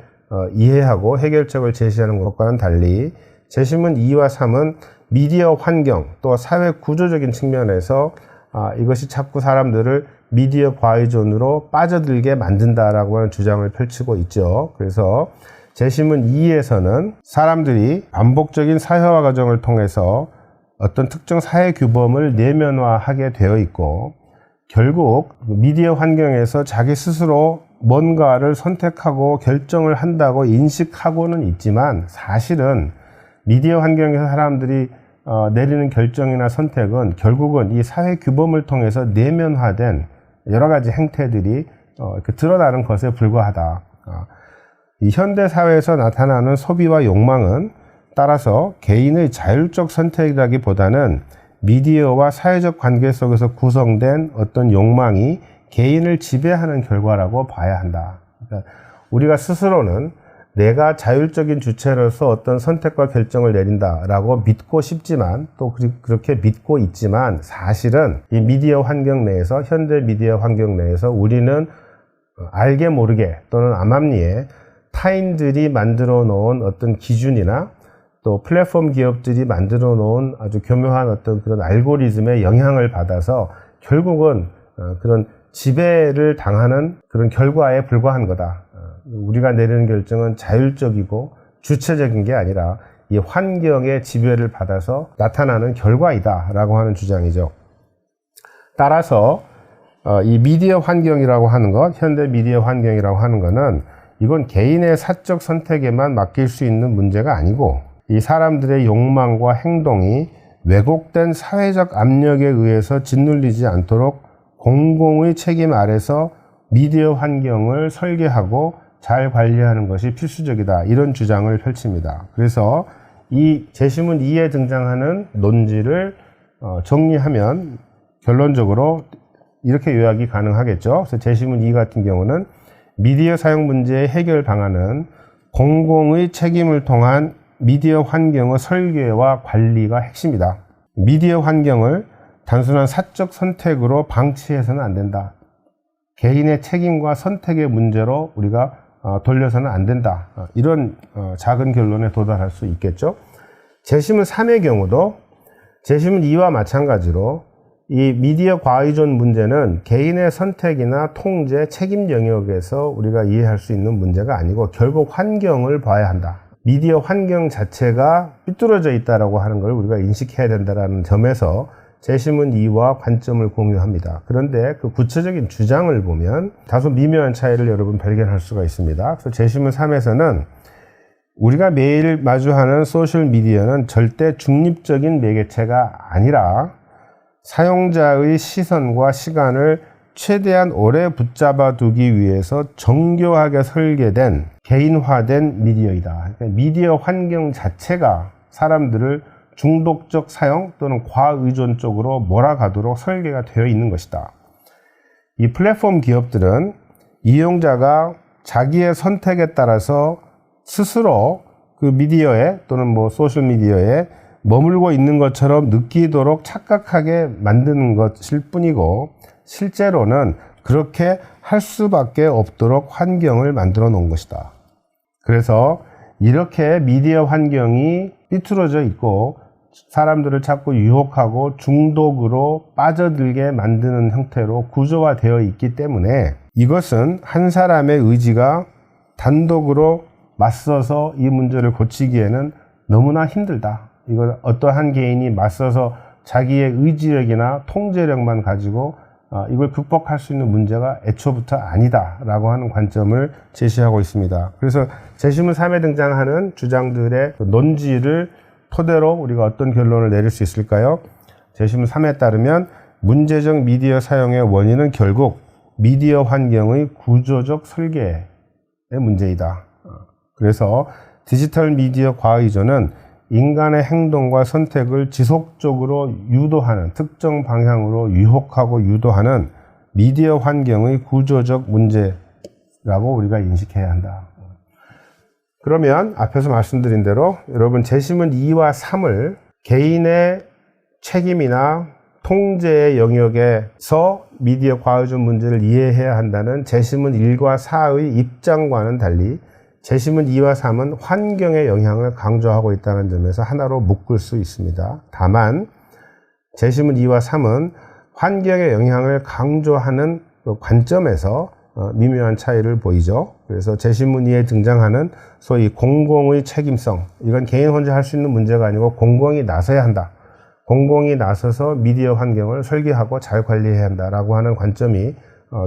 이해하고 해결책을 제시하는 것과는 달리 재심은 2와 3은 미디어 환경 또 사회 구조적인 측면에서 이것이 자꾸 사람들을 미디어 과의존으로 빠져들게 만든다라고 하는 주장을 펼치고 있죠. 그래서 재심은 2에서는 사람들이 반복적인 사회화 과정을 통해서 어떤 특정 사회 규범을 내면화하게 되어 있고 결국 미디어 환경에서 자기 스스로 뭔가를 선택하고 결정을 한다고 인식하고는 있지만 사실은 미디어 환경에서 사람들이 내리는 결정이나 선택은 결국은 이 사회 규범을 통해서 내면화된 여러 가지 행태들이 드러나는 것에 불과하다. 이 현대 사회에서 나타나는 소비와 욕망은 따라서 개인의 자율적 선택이라기보다는 미디어와 사회적 관계 속에서 구성된 어떤 욕망이 개인을 지배하는 결과라고 봐야 한다. 그러니까 우리가 스스로는 내가 자율적인 주체로서 어떤 선택과 결정을 내린다라고 믿고 싶지만 또 그렇게 믿고 있지만 사실은 이 미디어 환경 내에서 현대 미디어 환경 내에서 우리는 알게 모르게 또는 암암리에 타인들이 만들어 놓은 어떤 기준이나 또 플랫폼 기업들이 만들어 놓은 아주 교묘한 어떤 그런 알고리즘의 영향을 받아서 결국은 그런 지배를 당하는 그런 결과에 불과한 거다. 우리가 내리는 결정은 자율적이고 주체적인 게 아니라 이 환경의 지배를 받아서 나타나는 결과이다 라고 하는 주장이죠. 따라서 이 미디어 환경이라고 하는 것, 현대 미디어 환경이라고 하는 것은 이건 개인의 사적 선택에만 맡길 수 있는 문제가 아니고 이 사람들의 욕망과 행동이 왜곡된 사회적 압력에 의해서 짓눌리지 않도록 공공의 책임 아래서 미디어 환경을 설계하고 잘 관리하는 것이 필수적이다. 이런 주장을 펼칩니다. 그래서 이 제시문 2에 등장하는 논지를 정리하면 결론적으로 이렇게 요약이 가능하겠죠. 그래서 제시문 2 같은 경우는 미디어 사용 문제의 해결 방안은 공공의 책임을 통한 미디어 환경의 설계와 관리가 핵심이다. 미디어 환경을 단순한 사적 선택으로 방치해서는 안 된다. 개인의 책임과 선택의 문제로 우리가 돌려서는 안 된다. 이런 작은 결론에 도달할 수 있겠죠. 제시문 3의 경우도 제시문 2와 마찬가지로 이 미디어 과의존 문제는 개인의 선택이나 통제, 책임 영역에서 우리가 이해할 수 있는 문제가 아니고 결국 환경을 봐야 한다. 미디어 환경 자체가 삐뚤어져 있다라고 하는 걸 우리가 인식해야 된다는 점에서 제시문 2와 관점을 공유합니다. 그런데 그 구체적인 주장을 보면 다소 미묘한 차이를 여러분 발견할 수가 있습니다. 그래서 제시문 3에서는 우리가 매일 마주하는 소셜미디어는 절대 중립적인 매개체가 아니라 사용자의 시선과 시간을 최대한 오래 붙잡아 두기 위해서 정교하게 설계된 개인화된 미디어이다. 그러니까 미디어 환경 자체가 사람들을 중독적 사용 또는 과의존 쪽으로 몰아가도록 설계가 되어 있는 것이다. 이 플랫폼 기업들은 이용자가 자기의 선택에 따라서 스스로 그 미디어에 또는 소셜미디어에 머물고 있는 것처럼 느끼도록 착각하게 만드는 것일 뿐이고 실제로는 그렇게 할 수밖에 없도록 환경을 만들어 놓은 것이다. 그래서 이렇게 미디어 환경이 삐뚤어져 있고 사람들을 자꾸 유혹하고 중독으로 빠져들게 만드는 형태로 구조화되어 있기 때문에 이것은 한 사람의 의지가 단독으로 맞서서 이 문제를 고치기에는 너무나 힘들다. 이건 어떠한 개인이 맞서서 자기의 의지력이나 통제력만 가지고 이걸 극복할 수 있는 문제가 애초부터 아니다 라고 하는 관점을 제시하고 있습니다. 그래서 제시문 3에 등장하는 주장들의 논지를 토대로 우리가 어떤 결론을 내릴 수 있을까요? 제시문 3에 따르면 문제적 미디어 사용의 원인은 결국 미디어 환경의 구조적 설계의 문제이다. 그래서 디지털 미디어 과의존은 인간의 행동과 선택을 지속적으로 유도하는 특정 방향으로 유혹하고 유도하는 미디어 환경의 구조적 문제라고 우리가 인식해야 한다. 그러면 앞에서 말씀드린 대로 여러분 제시문 2와 3을 개인의 책임이나 통제의 영역에서 미디어 과의존 문제를 이해해야 한다는 제시문 1과 4의 입장과는 달리 제시문 2와 3은 환경의 영향을 강조하고 있다는 점에서 하나로 묶을 수 있습니다. 다만 제시문 2와 3은 환경의 영향을 강조하는 관점에서 미묘한 차이를 보이죠. 그래서 제시문 2에 등장하는 소위 공공의 책임성, 이건 개인 혼자 할 수 있는 문제가 아니고 공공이 나서야 한다. 공공이 나서서 미디어 환경을 설계하고 잘 관리해야 한다라고 하는 관점이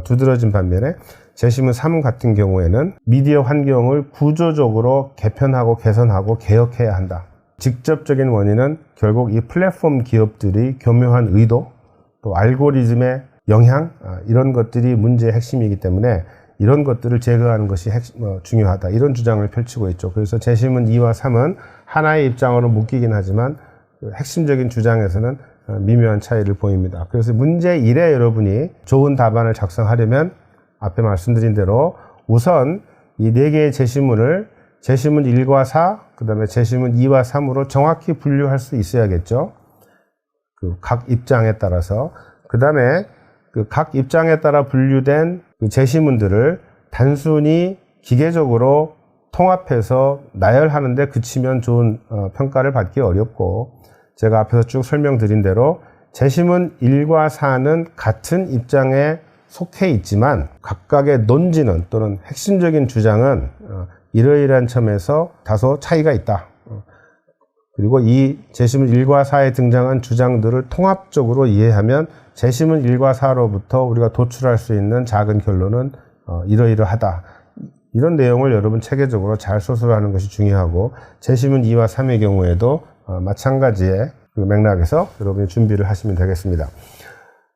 두드러진 반면에 제시문 3 같은 경우에는 미디어 환경을 구조적으로 개편하고 개선하고 개혁해야 한다. 직접적인 원인은 결국 이 플랫폼 기업들이 교묘한 의도, 또 알고리즘의 영향, 이런 것들이 문제의 핵심이기 때문에 이런 것들을 제거하는 것이 중요하다. 이런 주장을 펼치고 있죠. 그래서 재심문 2와 3은 하나의 입장으로 묶이긴 하지만 핵심적인 주장에서는 미묘한 차이를 보입니다. 그래서 문제 1에 여러분이 좋은 답안을 작성하려면 앞에 말씀드린 대로 우선 이 4개의 재심문을 재심문 1과 4, 그 다음에 재심문 2와 3으로 정확히 분류할 수 있어야겠죠. 그 각 입장에 따라서. 그 다음에 그 각 입장에 따라 분류된 그 재심문들을 단순히 기계적으로 통합해서 나열하는 데 그치면 좋은 평가를 받기 어렵고, 제가 앞에서 쭉 설명드린 대로 재심문 1과 4는 같은 입장에 속해 있지만 각각의 논지는 또는 핵심적인 주장은 이러이러한 점에서 다소 차이가 있다. 그리고 이 재심문 1과 4에 등장한 주장들을 통합적으로 이해하면 재심문 1과 4로부터 우리가 도출할 수 있는 작은 결론은 이러이러하다. 이런 내용을 여러분 체계적으로 잘 소술하는 것이 중요하고, 재심문 2와 3의 경우에도 마찬가지의 그 맥락에서 여러분이 준비를 하시면 되겠습니다.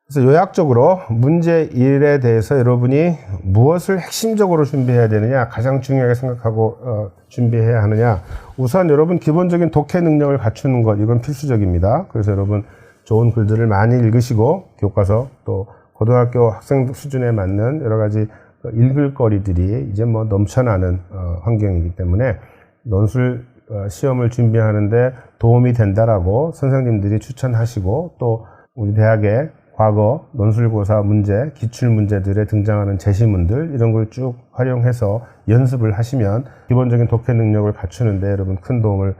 그래서 요약적으로 문제 1에 대해서 여러분이 무엇을 핵심적으로 준비해야 되느냐, 가장 중요하게 생각하고 준비해야 하느냐. 우선 여러분 기본적인 독해 능력을 갖추는 것, 이건 필수적입니다. 그래서 여러분 좋은 글들을 많이 읽으시고 교과서 또 고등학교 학생 수준에 맞는 여러 가지 읽을 거리들이 이제 넘쳐나는 환경이기 때문에 논술 시험을 준비하는데 도움이 된다라고 선생님들이 추천하시고, 또 우리 대학의 과거 논술고사 문제, 기출문제들에 등장하는 재심문들, 이런 걸 쭉 활용해서 연습을 하시면 기본적인 독해 능력을 갖추는데 여러분 큰 도움을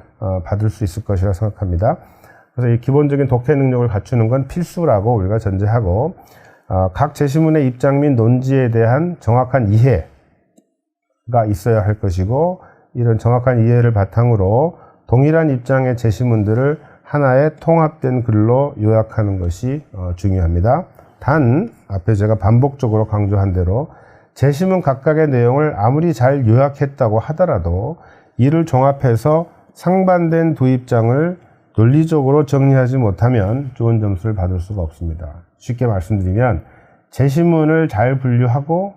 받을 수 있을 것이라 생각합니다. 그래서 이 기본적인 독해 능력을 갖추는 건 필수라고 우리가 전제하고, 각 재심문의 입장 및 논지에 대한 정확한 이해가 있어야 할 것이고, 이런 정확한 이해를 바탕으로 동일한 입장의 재심문들을 하나의 통합된 글로 요약하는 것이 중요합니다. 단, 앞에 제가 반복적으로 강조한 대로 재심문 각각의 내용을 아무리 잘 요약했다고 하더라도 이를 종합해서 상반된 두 입장을 논리적으로 정리하지 못하면 좋은 점수를 받을 수가 없습니다. 쉽게 말씀드리면 재심문을 잘 분류하고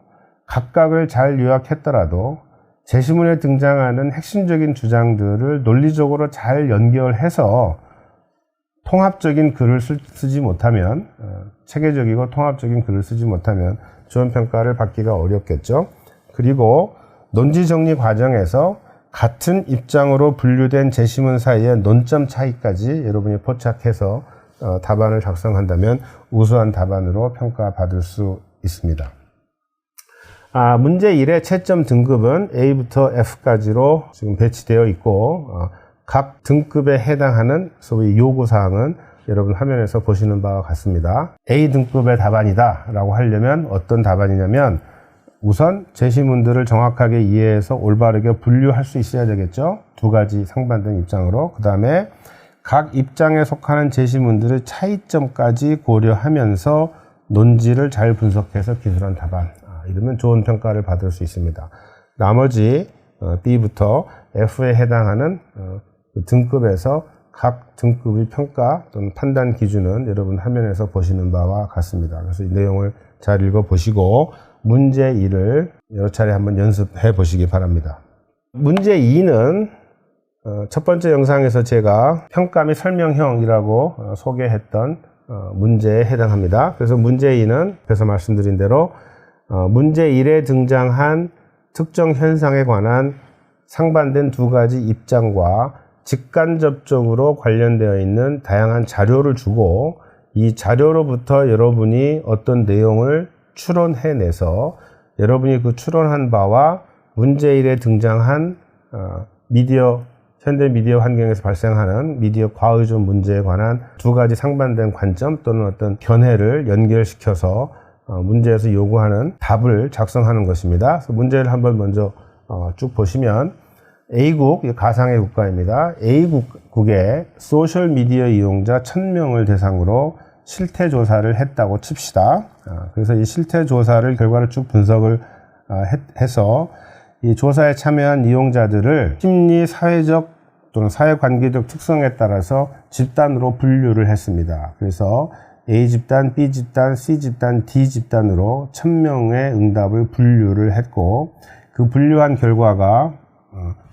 각각을 잘 요약했더라도 재심문에 등장하는 핵심적인 주장들을 논리적으로 잘 연결해서 통합적인 글을 쓰지 못하면, 체계적이고 통합적인 글을 쓰지 못하면 좋은 평가를 받기가 어렵겠죠. 그리고 논지 정리 과정에서 같은 입장으로 분류된 재심문 사이의 논점 차이까지 여러분이 포착해서 답안을 작성한다면 우수한 답안으로 평가받을 수 있습니다. 문제 1의 채점 등급은 A부터 F까지로 지금 배치되어 있고, 각 등급에 해당하는 소위 요구사항은 여러분 화면에서 보시는 바와 같습니다. A 등급의 답안이다 라고 하려면 어떤 답안이냐면, 우선 재심문들을 정확하게 이해해서 올바르게 분류할 수 있어야 되겠죠. 두 가지 상반된 입장으로. 그 다음에 각 입장에 속하는 재심문들의 차이점까지 고려하면서 논지를 잘 분석해서 기술한 답안. 이러면 좋은 평가를 받을 수 있습니다. 나머지 B부터 F에 해당하는 등급에서 각 등급의 평가 또는 판단 기준은 여러분 화면에서 보시는 바와 같습니다. 그래서 이 내용을 잘 읽어보시고 문제 2를 여러 차례 한번 연습해 보시기 바랍니다. 문제 2는 첫 번째 영상에서 제가 평가 및 설명형이라고 소개했던 문제에 해당합니다. 그래서 문제 2는 앞에서 말씀드린 대로 문제 1에 등장한 특정 현상에 관한 상반된 두 가지 입장과 직간접적으로 관련되어 있는 다양한 자료를 주고, 이 자료로부터 여러분이 어떤 내용을 추론해내서 여러분이 그 추론한 바와 문제 1에 등장한 현대 미디어 환경에서 발생하는 미디어 과의존 문제에 관한 두 가지 상반된 관점 또는 어떤 견해를 연결시켜서 문제에서 요구하는 답을 작성하는 것입니다. 그래서 문제를 한번 먼저 쭉 보시면, A국, 가상의 국가입니다. A국의 소셜미디어 이용자 1000명을 대상으로 실태조사를 했다고 칩시다. 그래서 이 실태조사를 결과를 쭉 분석을 해서 이 조사에 참여한 이용자들을 심리, 사회적 또는 사회관계적 특성에 따라서 집단으로 분류를 했습니다. 그래서 A집단, B집단, C집단, D집단으로 1000명의 응답을 분류를 했고 그 분류한 결과가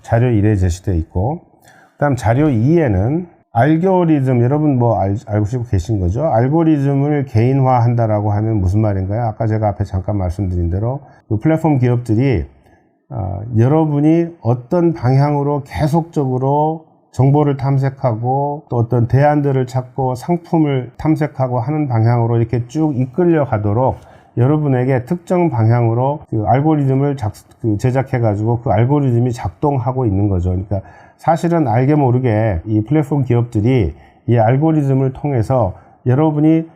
자료 1에 제시되어 있고 그 다음 자료 2에는 알고리즘, 여러분 뭐 알고 계신 거죠? 알고리즘을 개인화한다라고 하면 무슨 말인가요? 아까 제가 앞에 잠깐 말씀드린 대로 그 플랫폼 기업들이 여러분이 어떤 방향으로 계속적으로 정보를 탐색하고 또 어떤 대안들을 찾고 상품을 탐색하고 하는 방향으로 이렇게 쭉 이끌려 가도록 여러분에게 특정 방향으로 그 알고리즘을 제작해 가지고 그 알고리즘이 작동하고 있는 거죠. 그러니까 사실은 알게 모르게 이 플랫폼 기업들이 이 알고리즘을 통해서 여러분이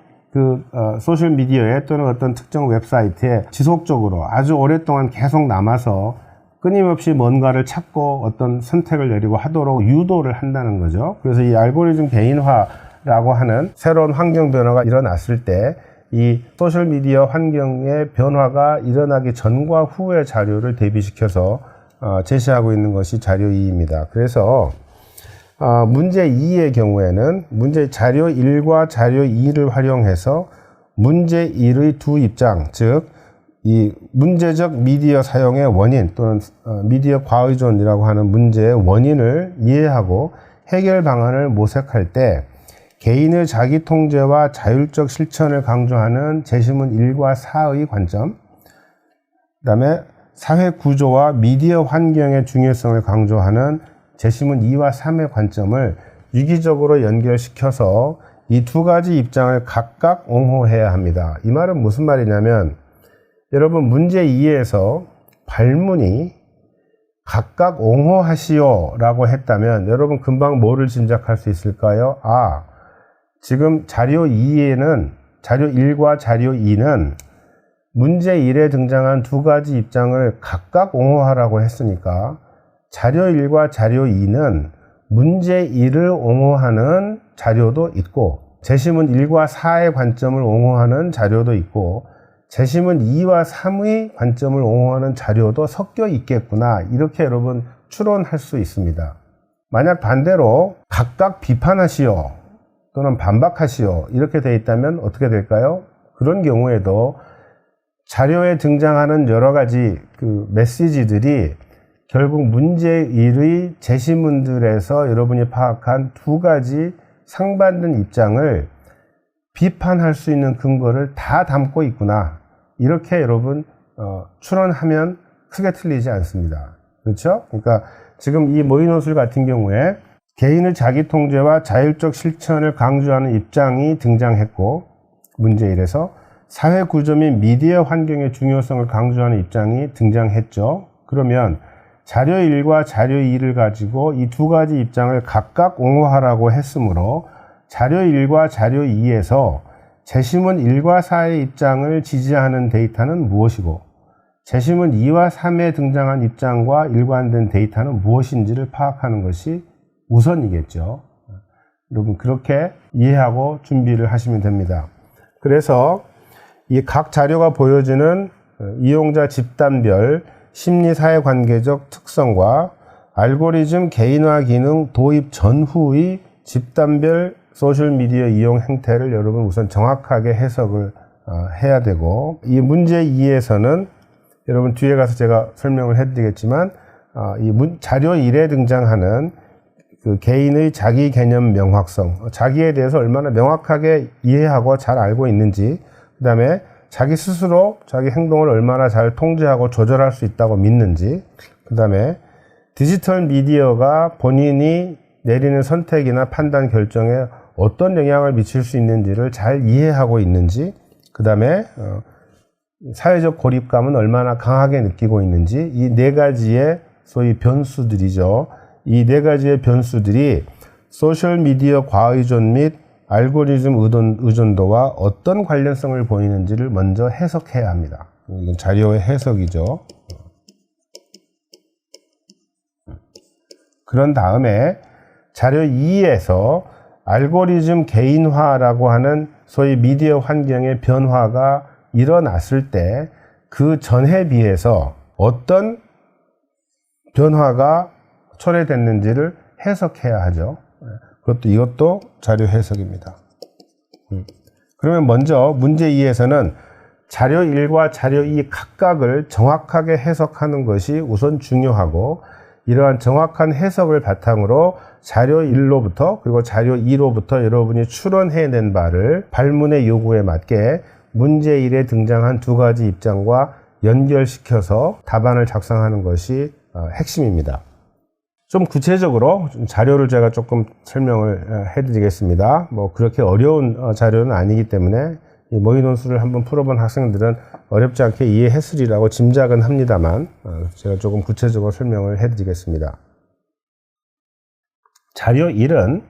소셜 미디어에 또는 어떤 특정 웹사이트에 지속적으로 아주 오랫동안 계속 남아서 끊임없이 뭔가를 찾고 어떤 선택을 내리고 하도록 유도를 한다는 거죠. 그래서 이 알고리즘 개인화라고 하는 새로운 환경 변화가 일어났을 때 이 소셜미디어 환경의 변화가 일어나기 전과 후의 자료를 대비시켜서 제시하고 있는 것이 자료 2입니다. 그래서 문제 2의 경우에는 자료 1과 자료 2를 활용해서 문제 1의 두 입장, 즉 이 문제적 미디어 사용의 원인 또는 미디어 과의존이라고 하는 문제의 원인을 이해하고 해결 방안을 모색할 때 개인의 자기 통제와 자율적 실천을 강조하는 제시문 1과 4의 관점, 그 다음에 사회 구조와 미디어 환경의 중요성을 강조하는 제시문 2와 3의 관점을 유기적으로 연결시켜서 이 두 가지 입장을 각각 옹호해야 합니다. 이 말은 무슨 말이냐면 여러분 문제 2에서 발문이 각각 옹호하시오 라고 했다면 여러분 금방 뭐를 짐작할 수 있을까요? 지금 자료 1과 자료 2는 문제 1에 등장한 두 가지 입장을 각각 옹호하라고 했으니까 자료 1과 자료 2는 문제 1을 옹호하는 자료도 있고 제시문 1과 4의 관점을 옹호하는 자료도 있고 제시문 2와 3의 관점을 옹호하는 자료도 섞여 있겠구나 이렇게 여러분 추론할 수 있습니다. 만약 반대로 각각 비판하시오 또는 반박하시오 이렇게 되어 있다면 어떻게 될까요? 그런 경우에도 자료에 등장하는 여러 가지 그 메시지들이 결국 문제 1의 제시문들에서 여러분이 파악한 두 가지 상반된 입장을 비판할 수 있는 근거를 다 담고 있구나 이렇게 여러분 추론하면 크게 틀리지 않습니다. 그렇죠? 그러니까 지금 이 모의노술 같은 경우에 개인의 자기 통제와 자율적 실천을 강조하는 입장이 등장했고 문제 1에서 사회 구조 및 미디어 환경의 중요성을 강조하는 입장이 등장했죠. 그러면 자료 1과 자료 2를 가지고 이 두 가지 입장을 각각 옹호하라고 했으므로 자료 1과 자료 2에서 제시문 1과 4의 입장을 지지하는 데이터는 무엇이고 제시문 2와 3에 등장한 입장과 일관된 데이터는 무엇인지를 파악하는 것이 우선이겠죠. 여러분 그렇게 이해하고 준비를 하시면 됩니다. 그래서 이 각 자료가 보여주는 이용자 집단별 심리 사회관계적 특성과 알고리즘 개인화 기능 도입 전후의 집단별 소셜미디어 이용 행태를 여러분 우선 정확하게 해석을 해야 되고 이 문제 2에서는 여러분 뒤에 가서 제가 설명을 해드리겠지만 자료 1에 등장하는 그 개인의 자기 개념 명확성, 자기에 대해서 얼마나 명확하게 이해하고 잘 알고 있는지, 그 다음에 자기 스스로 자기 행동을 얼마나 잘 통제하고 조절할 수 있다고 믿는지, 그 다음에 디지털 미디어가 본인이 내리는 선택이나 판단 결정에 어떤 영향을 미칠 수 있는지를 잘 이해하고 있는지, 그 다음에 사회적 고립감은 얼마나 강하게 느끼고 있는지, 이 네 가지의 소위 변수들이죠. 이 네 가지의 변수들이 소셜미디어 과의존 및 알고리즘 의존도와 어떤 관련성을 보이는지를 먼저 해석해야 합니다. 이건 자료의 해석이죠. 그런 다음에 자료 2에서 알고리즘 개인화라고 하는 소위 미디어 환경의 변화가 일어났을 때 그 전에 비해서 어떤 변화가 초래됐는지를 해석해야 하죠. 이것도 자료 해석입니다. 그러면 먼저 문제 2에서는 자료 1과 자료 2 각각을 정확하게 해석하는 것이 우선 중요하고, 이러한 정확한 해석을 바탕으로 자료 1로부터 그리고 자료 2로부터 여러분이 추론해낸 바를 발문의 요구에 맞게 문제 1에 등장한 두 가지 입장과 연결시켜서 답안을 작성하는 것이 핵심입니다. 좀 구체적으로 자료를 제가 조금 설명을 해드리겠습니다. 뭐 그렇게 어려운 자료는 아니기 때문에 이 모의 논술을 한번 풀어본 학생들은 어렵지 않게 이해했으리라고 짐작은 합니다만, 제가 조금 구체적으로 설명을 해드리겠습니다. 자료 1은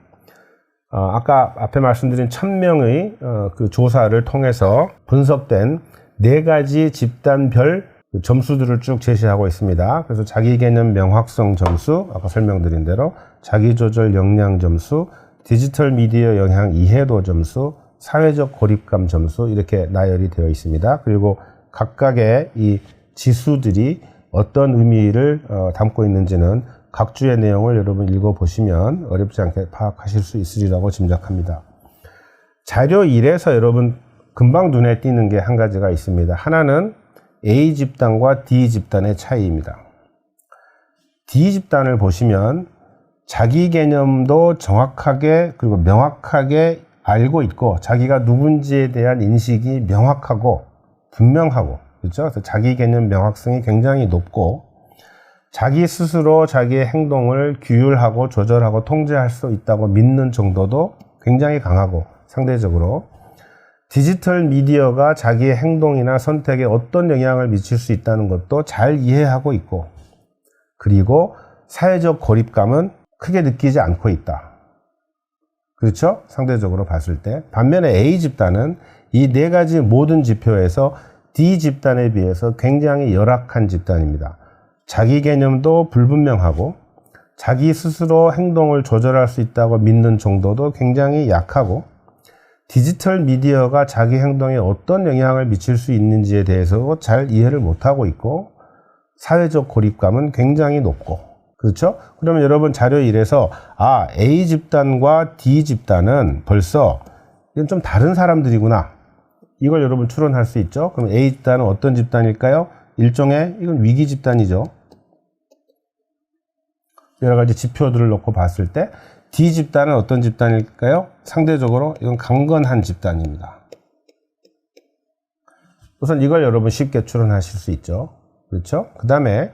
아까 앞에 말씀드린 1000명의 그 조사를 통해서 분석된 4가지 집단별 점수들을 쭉 제시하고 있습니다. 그래서 자기개념 명확성 점수, 아까 설명드린 대로 자기조절 역량 점수, 디지털 미디어 영향 이해도 점수, 사회적 고립감 점수, 이렇게 나열이 되어 있습니다. 그리고 각각의 이 지수들이 어떤 의미를 담고 있는지는 각 주의 내용을 여러분 읽어보시면 어렵지 않게 파악하실 수 있으리라고 짐작합니다. 자료 1에서 여러분 금방 눈에 띄는 게 한 가지가 있습니다. 하나는 A 집단과 D 집단의 차이입니다. D 집단을 보시면 자기 개념도 정확하게 그리고 명확하게 알고 있고, 자기가 누군지에 대한 인식이 명확하고 분명하고, 그렇죠? 그래서 자기 개념 명확성이 굉장히 높고, 자기 스스로 자기의 행동을 규율하고 조절하고 통제할 수 있다고 믿는 정도도 굉장히 강하고, 상대적으로 디지털 미디어가 자기의 행동이나 선택에 어떤 영향을 미칠 수 있다는 것도 잘 이해하고 있고, 그리고 사회적 고립감은 크게 느끼지 않고 있다. 그렇죠? 상대적으로 봤을 때. 반면에 A 집단은 이 4가지 모든 지표에서 D 집단에 비해서 굉장히 열악한 집단입니다. 자기 개념도 불분명하고, 자기 스스로 행동을 조절할 수 있다고 믿는 정도도 굉장히 약하고, 디지털 미디어가 자기 행동에 어떤 영향을 미칠 수 있는지에 대해서 잘 이해를 못하고 있고, 사회적 고립감은 굉장히 높고, 그렇죠? 그러면 여러분 자료 1에서 A 집단과 D 집단은 벌써 이건 좀 다른 사람들이구나, 이걸 여러분 추론할 수 있죠. 그럼 A 집단은 어떤 집단일까요? 일종의 이건 위기 집단이죠. 여러 가지 지표들을 놓고 봤을 때 D 집단은 어떤 집단일까요? 상대적으로 이건 강건한 집단입니다. 우선 이걸 여러분 쉽게 추론하실 수 있죠. 그렇죠? 그 다음에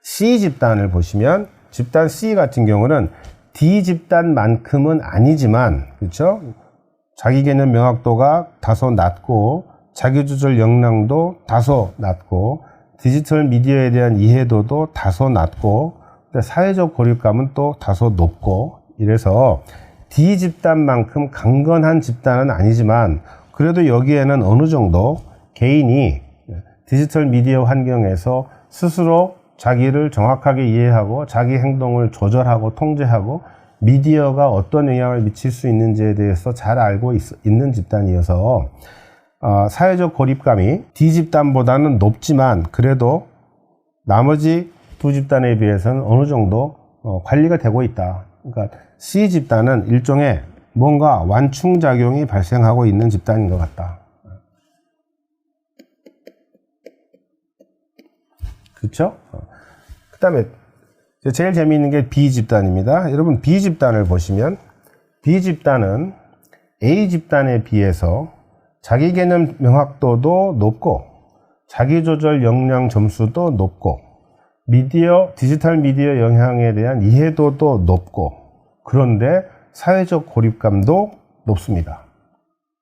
C 집단을 보시면 집단 C 같은 경우는 D 집단만큼은 아니지만, 그렇죠? 자기 개념 명확도가 다소 낮고, 자기조절 역량도 다소 낮고, 디지털 미디어에 대한 이해도도 다소 낮고, 사회적 고립감은 또 다소 높고, 이래서 D 집단만큼 강건한 집단은 아니지만, 그래도 여기에는 어느 정도 개인이 디지털 미디어 환경에서 스스로 자기를 정확하게 이해하고 자기 행동을 조절하고 통제하고 미디어가 어떤 영향을 미칠 수 있는지에 대해서 잘 알고 있는 집단이어서 사회적 고립감이 D 집단보다는 높지만, 그래도 나머지 두 집단에 비해서는 어느 정도 관리가 되고 있다. 그러니까 C 집단은 일종의 뭔가 완충작용이 발생하고 있는 집단인 것 같다. 그렇죠? 그 다음에 제일 재미있는 게 B 집단입니다. 여러분 B 집단을 보시면 B 집단은 A 집단에 비해서 자기 개념 명확도도 높고, 자기 조절 역량 점수도 높고, 디지털 미디어 영향에 대한 이해도도 높고, 그런데 사회적 고립감도 높습니다.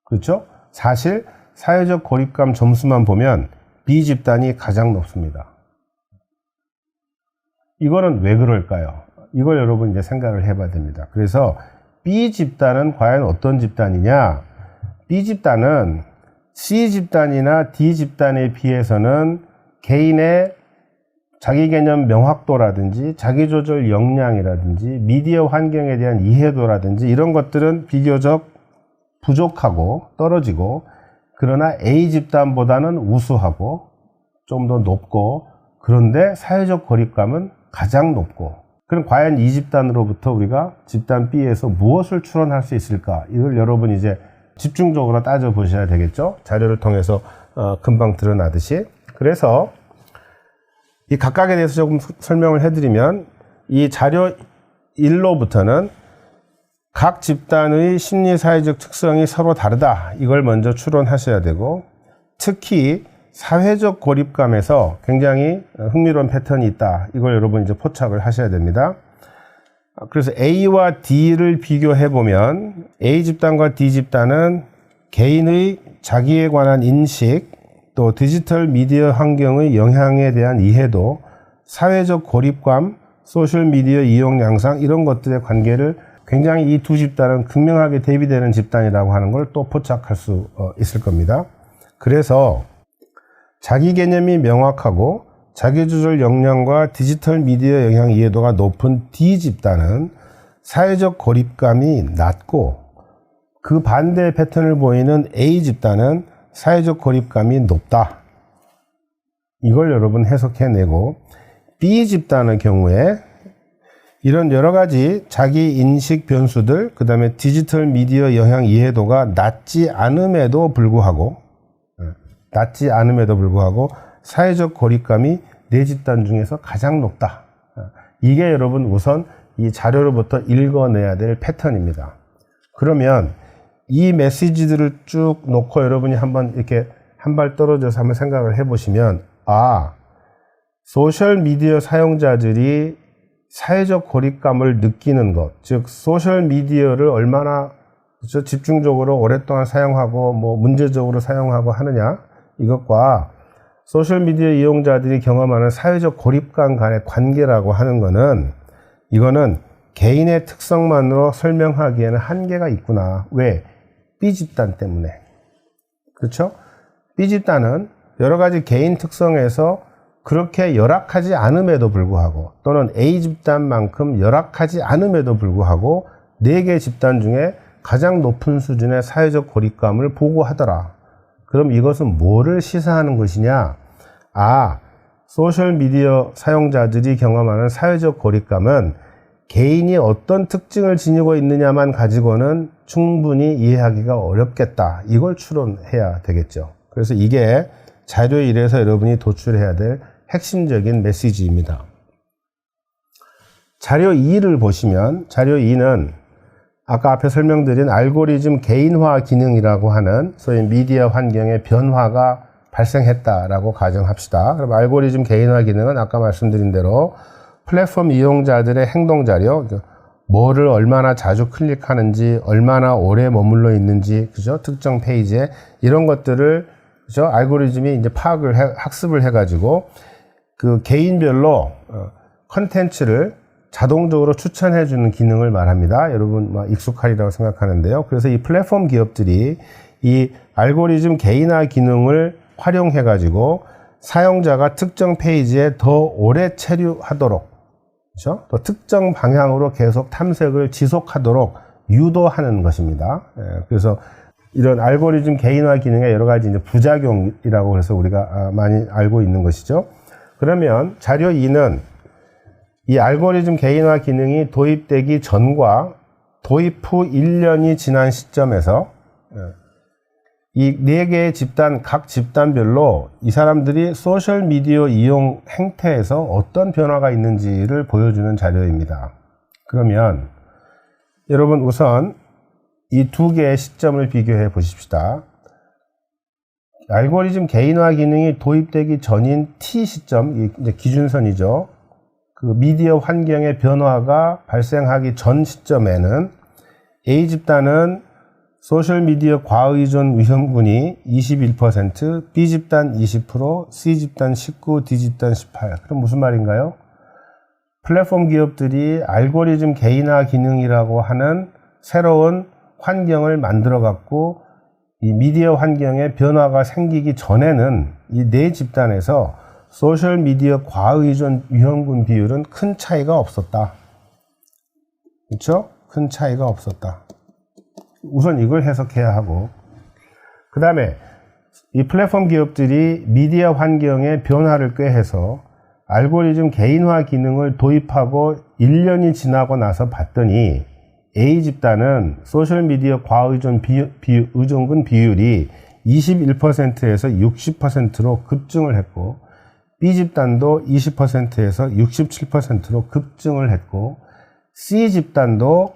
그렇죠? 사실 사회적 고립감 점수만 보면 B 집단이 가장 높습니다. 이거는 왜 그럴까요? 이걸 여러분 이제 생각을 해봐야 됩니다. 그래서 B 집단은 과연 어떤 집단이냐? B 집단은 C 집단이나 D 집단에 비해서는 개인의 자기 개념 명확도라든지 자기 조절 역량이라든지 미디어 환경에 대한 이해도라든지 이런 것들은 비교적 부족하고 떨어지고, 그러나 A 집단보다는 우수하고 좀 더 높고, 그런데 사회적 고립감은 가장 높고, 그럼 과연 이 집단으로부터 우리가 집단 B에서 무엇을 추론할 수 있을까? 이걸 여러분 이제 집중적으로 따져보셔야 되겠죠. 자료를 통해서 금방 드러나듯이. 그래서 이 각각에 대해서 조금 설명을 해드리면, 이 자료 1로부터는 각 집단의 심리사회적 특성이 서로 다르다, 이걸 먼저 추론하셔야 되고, 특히 사회적 고립감에서 굉장히 흥미로운 패턴이 있다, 이걸 여러분 이제 포착을 하셔야 됩니다. 그래서 A와 D를 비교해 보면 A 집단과 D 집단은 개인의 자기에 관한 인식, 또 디지털 미디어 환경의 영향에 대한 이해도, 사회적 고립감, 소셜미디어 이용 양상, 이런 것들의 관계를 굉장히 이 두 집단은 극명하게 대비되는 집단이라고 하는 걸 또 포착할 수 있을 겁니다. 그래서 자기 개념이 명확하고 자기조절 역량과 디지털 미디어 영향 이해도가 높은 D 집단은 사회적 고립감이 낮고, 그 반대 패턴을 보이는 A 집단은 사회적 고립감이 높다. 이걸 여러분 해석해내고, B 집단의 경우에 이런 여러 가지 자기 인식 변수들, 그 다음에 디지털 미디어 영향 이해도가 낮지 않음에도 불구하고 사회적 고립감이 네 집단 중에서 가장 높다. 이게 여러분 우선 이 자료로부터 읽어내야 될 패턴입니다. 그러면 이 메시지들을 쭉 놓고 여러분이 한번 이렇게 한 발 떨어져서 한번 생각을 해보시면, 소셜미디어 사용자들이 사회적 고립감을 느끼는 것, 즉 소셜미디어를 얼마나 집중적으로 오랫동안 사용하고 문제적으로 사용하고 하느냐, 이것과 소셜미디어 이용자들이 경험하는 사회적 고립감 간의 관계라고 하는 거는, 이거는 개인의 특성만으로 설명하기에는 한계가 있구나. 왜? B집단 때문에. 그렇죠? B집단은 여러 가지 개인 특성에서 그렇게 열악하지 않음에도 불구하고, 또는 A집단만큼 열악하지 않음에도 불구하고 4개 집단 중에 가장 높은 수준의 사회적 고립감을 보고하더라. 그럼 이것은 뭐를 시사하는 것이냐? 소셜미디어 사용자들이 경험하는 사회적 고립감은 개인이 어떤 특징을 지니고 있느냐만 가지고는 충분히 이해하기가 어렵겠다. 이걸 추론해야 되겠죠. 그래서 이게 자료 1에서 여러분이 도출해야 될 핵심적인 메시지입니다. 자료 2를 보시면, 자료 2는 아까 앞에 설명드린 알고리즘 개인화 기능이라고 하는 소위 미디어 환경의 변화가 발생했다라고 가정합시다. 그럼 알고리즘 개인화 기능은 아까 말씀드린 대로 플랫폼 이용자들의 행동 자료, 뭐를 얼마나 자주 클릭하는지, 얼마나 오래 머물러 있는지, 그죠? 특정 페이지에 이런 것들을, 그죠? 알고리즘이 이제 학습을 해가지고 그 개인별로 컨텐츠를 자동적으로 추천해주는 기능을 말합니다. 여러분 익숙하리라고 생각하는데요. 그래서 이 플랫폼 기업들이 이 알고리즘 개인화 기능을 활용해가지고 사용자가 특정 페이지에 더 오래 체류하도록, 그렇죠? 또 특정 방향으로 계속 탐색을 지속하도록 유도하는 것입니다. 그래서 이런 알고리즘 개인화 기능의 여러 가지 이제 부작용이라고 해서 우리가 많이 알고 있는 것이죠. 그러면 자료 2는 이 알고리즘 개인화 기능이 도입되기 전과 도입 후 1년이 지난 시점에서 이 4개의 집단, 각 집단별로 이 사람들이 소셜미디어 이용 행태에서 어떤 변화가 있는지를 보여주는 자료입니다. 그러면 여러분 우선 이 두 개의 시점을 비교해 보십시다. 알고리즘 개인화 기능이 도입되기 전인 T 시점, 이제 기준선이죠. 그 미디어 환경의 변화가 발생하기 전 시점에는 A 집단은 소셜미디어 과의존 위험군이 21%, B집단 20%, C집단 19%, D집단 18%. 그럼 무슨 말인가요? 플랫폼 기업들이 알고리즘 개인화 기능이라고 하는 새로운 환경을 만들어 갖고 이 미디어 환경에 변화가 생기기 전에는 이 4집단에서 소셜미디어 과의존 위험군 비율은 큰 차이가 없었다. 그렇죠? 큰 차이가 없었다. 우선 이걸 해석해야 하고, 그 다음에 이 플랫폼 기업들이 미디어 환경의 변화를 꾀해서 알고리즘 개인화 기능을 도입하고 1년이 지나고 나서 봤더니 A 집단은 소셜미디어 과의존 의존군 비율이 21%에서 60%로 급증을 했고, B 집단도 20%에서 67%로 급증을 했고, C 집단도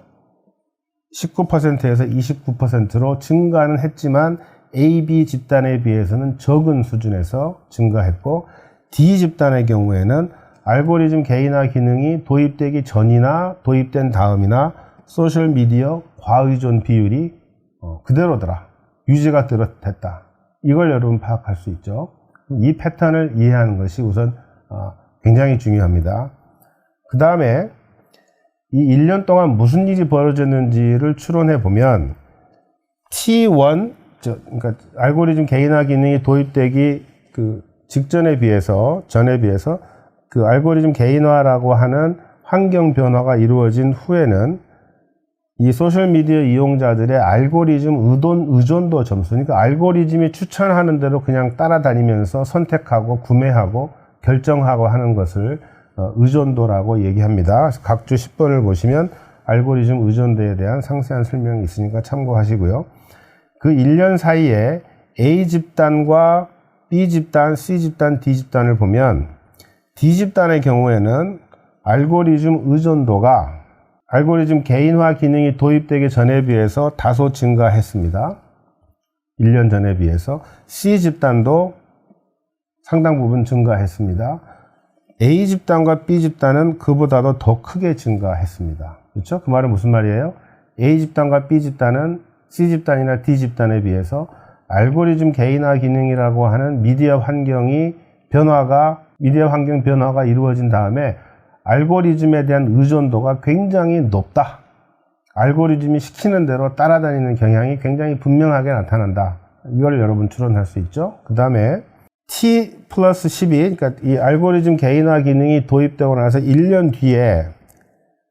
19%에서 29%로 증가는 했지만 A, B 집단에 비해서는 적은 수준에서 증가했고, D 집단의 경우에는 알고리즘 개인화 기능이 도입되기 전이나 도입된 다음이나 소셜미디어 과의존 비율이 그대로더라. 유지가 됐다. 이걸 여러분 파악할 수 있죠. 이 패턴을 이해하는 것이 우선 굉장히 중요합니다. 그 다음에 이 1년 동안 무슨 일이 벌어졌는지를 추론해 보면 T1, 그러니까 알고리즘 개인화 기능이 도입되기 전에 비해서 그 알고리즘 개인화라고 하는 환경 변화가 이루어진 후에는 이 소셜미디어 이용자들의 알고리즘 의존도 점수, 그러니까 알고리즘이 추천하는 대로 그냥 따라다니면서 선택하고 구매하고 결정하고 하는 것을 의존도라고 얘기합니다. 그래서 각주 10번을 보시면 알고리즘 의존도에 대한 상세한 설명이 있으니까 참고하시고요. 그 1년 사이에 A 집단과 B 집단, C 집단, D 집단을 보면 D 집단의 경우에는 알고리즘 의존도가 알고리즘 개인화 기능이 도입되기 전에 비해서 다소 증가했습니다. 1년 전에 비해서. C 집단도 상당 부분 증가했습니다. A 집단과 B 집단은 그보다도 더 크게 증가했습니다. 그렇죠? 그 말은 무슨 말이에요? A 집단과 B 집단은 C 집단이나 D 집단에 비해서 알고리즘 개인화 기능이라고 하는 미디어 환경 변화가 이루어진 다음에 알고리즘에 대한 의존도가 굉장히 높다. 알고리즘이 시키는 대로 따라다니는 경향이 굉장히 분명하게 나타난다. 이걸 여러분 추론할 수 있죠. 그 다음에 T 플러스 12, 그러니까 이 알고리즘 개인화 기능이 도입되고 나서 1년 뒤에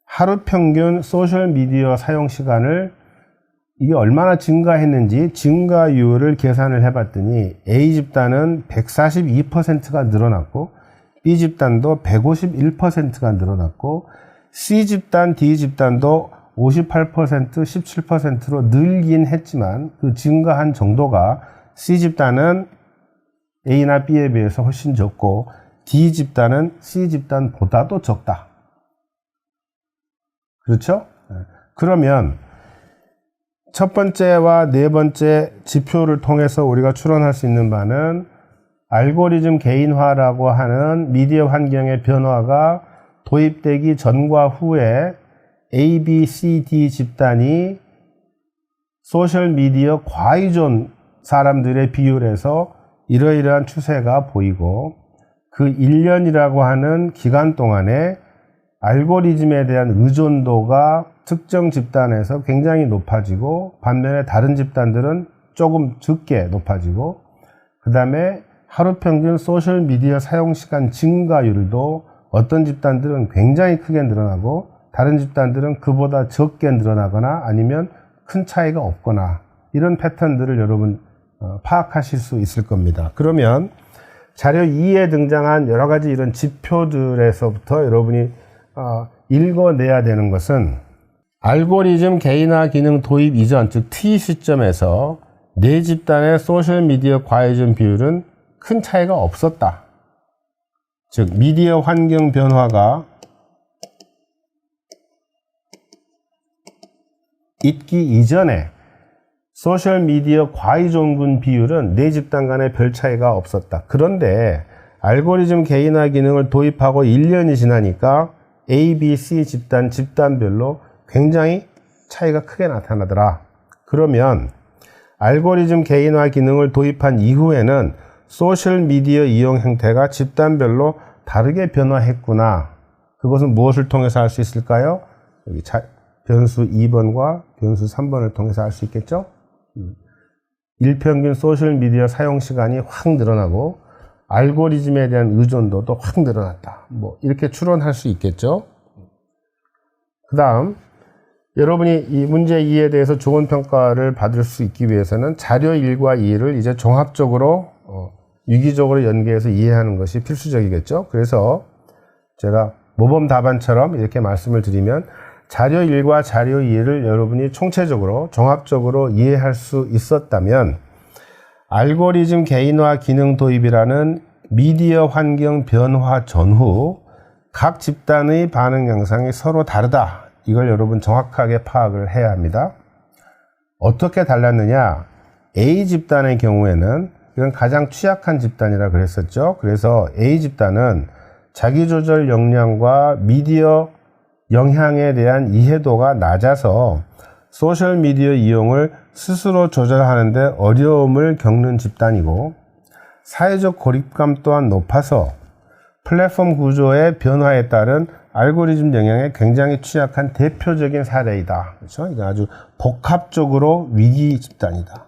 하루 평균 소셜미디어 사용 시간을 이게 얼마나 증가했는지 증가율을 계산을 해봤더니 A 집단은 142%가 늘어났고 B 집단도 151%가 늘어났고 C 집단, D 집단도 58%, 17%로 늘긴 했지만 그 증가한 정도가 C 집단은 A나 B에 비해서 훨씬 적고 D 집단은 C 집단보다도 적다. 그렇죠? 그러면 첫 번째와 네 번째 지표를 통해서 우리가 추론할 수 있는 바는 알고리즘 개인화라고 하는 미디어 환경의 변화가 도입되기 전과 후에 A, B, C, D 집단이 소셜미디어 과의존 사람들의 비율에서 이러이러한 추세가 보이고 그 1년이라고 하는 기간 동안에 알고리즘에 대한 의존도가 특정 집단에서 굉장히 높아지고 반면에 다른 집단들은 조금 적게 높아지고 그 다음에 하루 평균 소셜미디어 사용시간 증가율도 어떤 집단들은 굉장히 크게 늘어나고 다른 집단들은 그보다 적게 늘어나거나 아니면 큰 차이가 없거나 이런 패턴들을 여러분 파악하실 수 있을 겁니다. 그러면 자료 2에 등장한 여러 가지 이런 지표들에서부터 여러분이 읽어내야 되는 것은 알고리즘 개인화 기능 도입 이전, 즉 T 시점에서 네 집단의 소셜미디어 과의존 비율은 큰 차이가 없었다. 즉 미디어 환경 변화가 있기 이전에 소셜미디어 과의존군 비율은 네 집단 간에 별 차이가 없었다. 그런데 알고리즘 개인화 기능을 도입하고 1년이 지나니까 A, B, C 집단별로 굉장히 차이가 크게 나타나더라. 그러면 알고리즘 개인화 기능을 도입한 이후에는 소셜미디어 이용 형태가 집단별로 다르게 변화했구나. 그것은 무엇을 통해서 알 수 있을까요? 여기 변수 2번과 변수 3번을 통해서 알 수 있겠죠? 일평균 소셜미디어 사용 시간이 확 늘어나고 알고리즘에 대한 의존도도 확 늘어났다. 뭐 이렇게 추론할 수 있겠죠? 그 다음 여러분이 이 문제 2에 대해서 좋은 평가를 받을 수 있기 위해서는 자료 1과 2를 이제 종합적으로 유기적으로 연계해서 이해하는 것이 필수적이겠죠. 그래서 제가 모범 답안처럼 이렇게 말씀을 드리면 자료 1과 자료 2를 여러분이 총체적으로 종합적으로 이해할 수 있었다면 알고리즘 개인화 기능 도입이라는 미디어 환경 변화 전후 각 집단의 반응 양상이 서로 다르다. 이걸 여러분 정확하게 파악을 해야 합니다. 어떻게 달랐느냐? A 집단의 경우에는 이건 가장 취약한 집단이라 그랬었죠. 그래서 A 집단은 자기조절 역량과 미디어 영향에 대한 이해도가 낮아서 소셜미디어 이용을 스스로 조절하는데 어려움을 겪는 집단이고, 사회적 고립감 또한 높아서 플랫폼 구조의 변화에 따른 알고리즘 영향에 굉장히 취약한 대표적인 사례이다. 그렇죠? 이거 아주 복합적으로 위기 집단이다.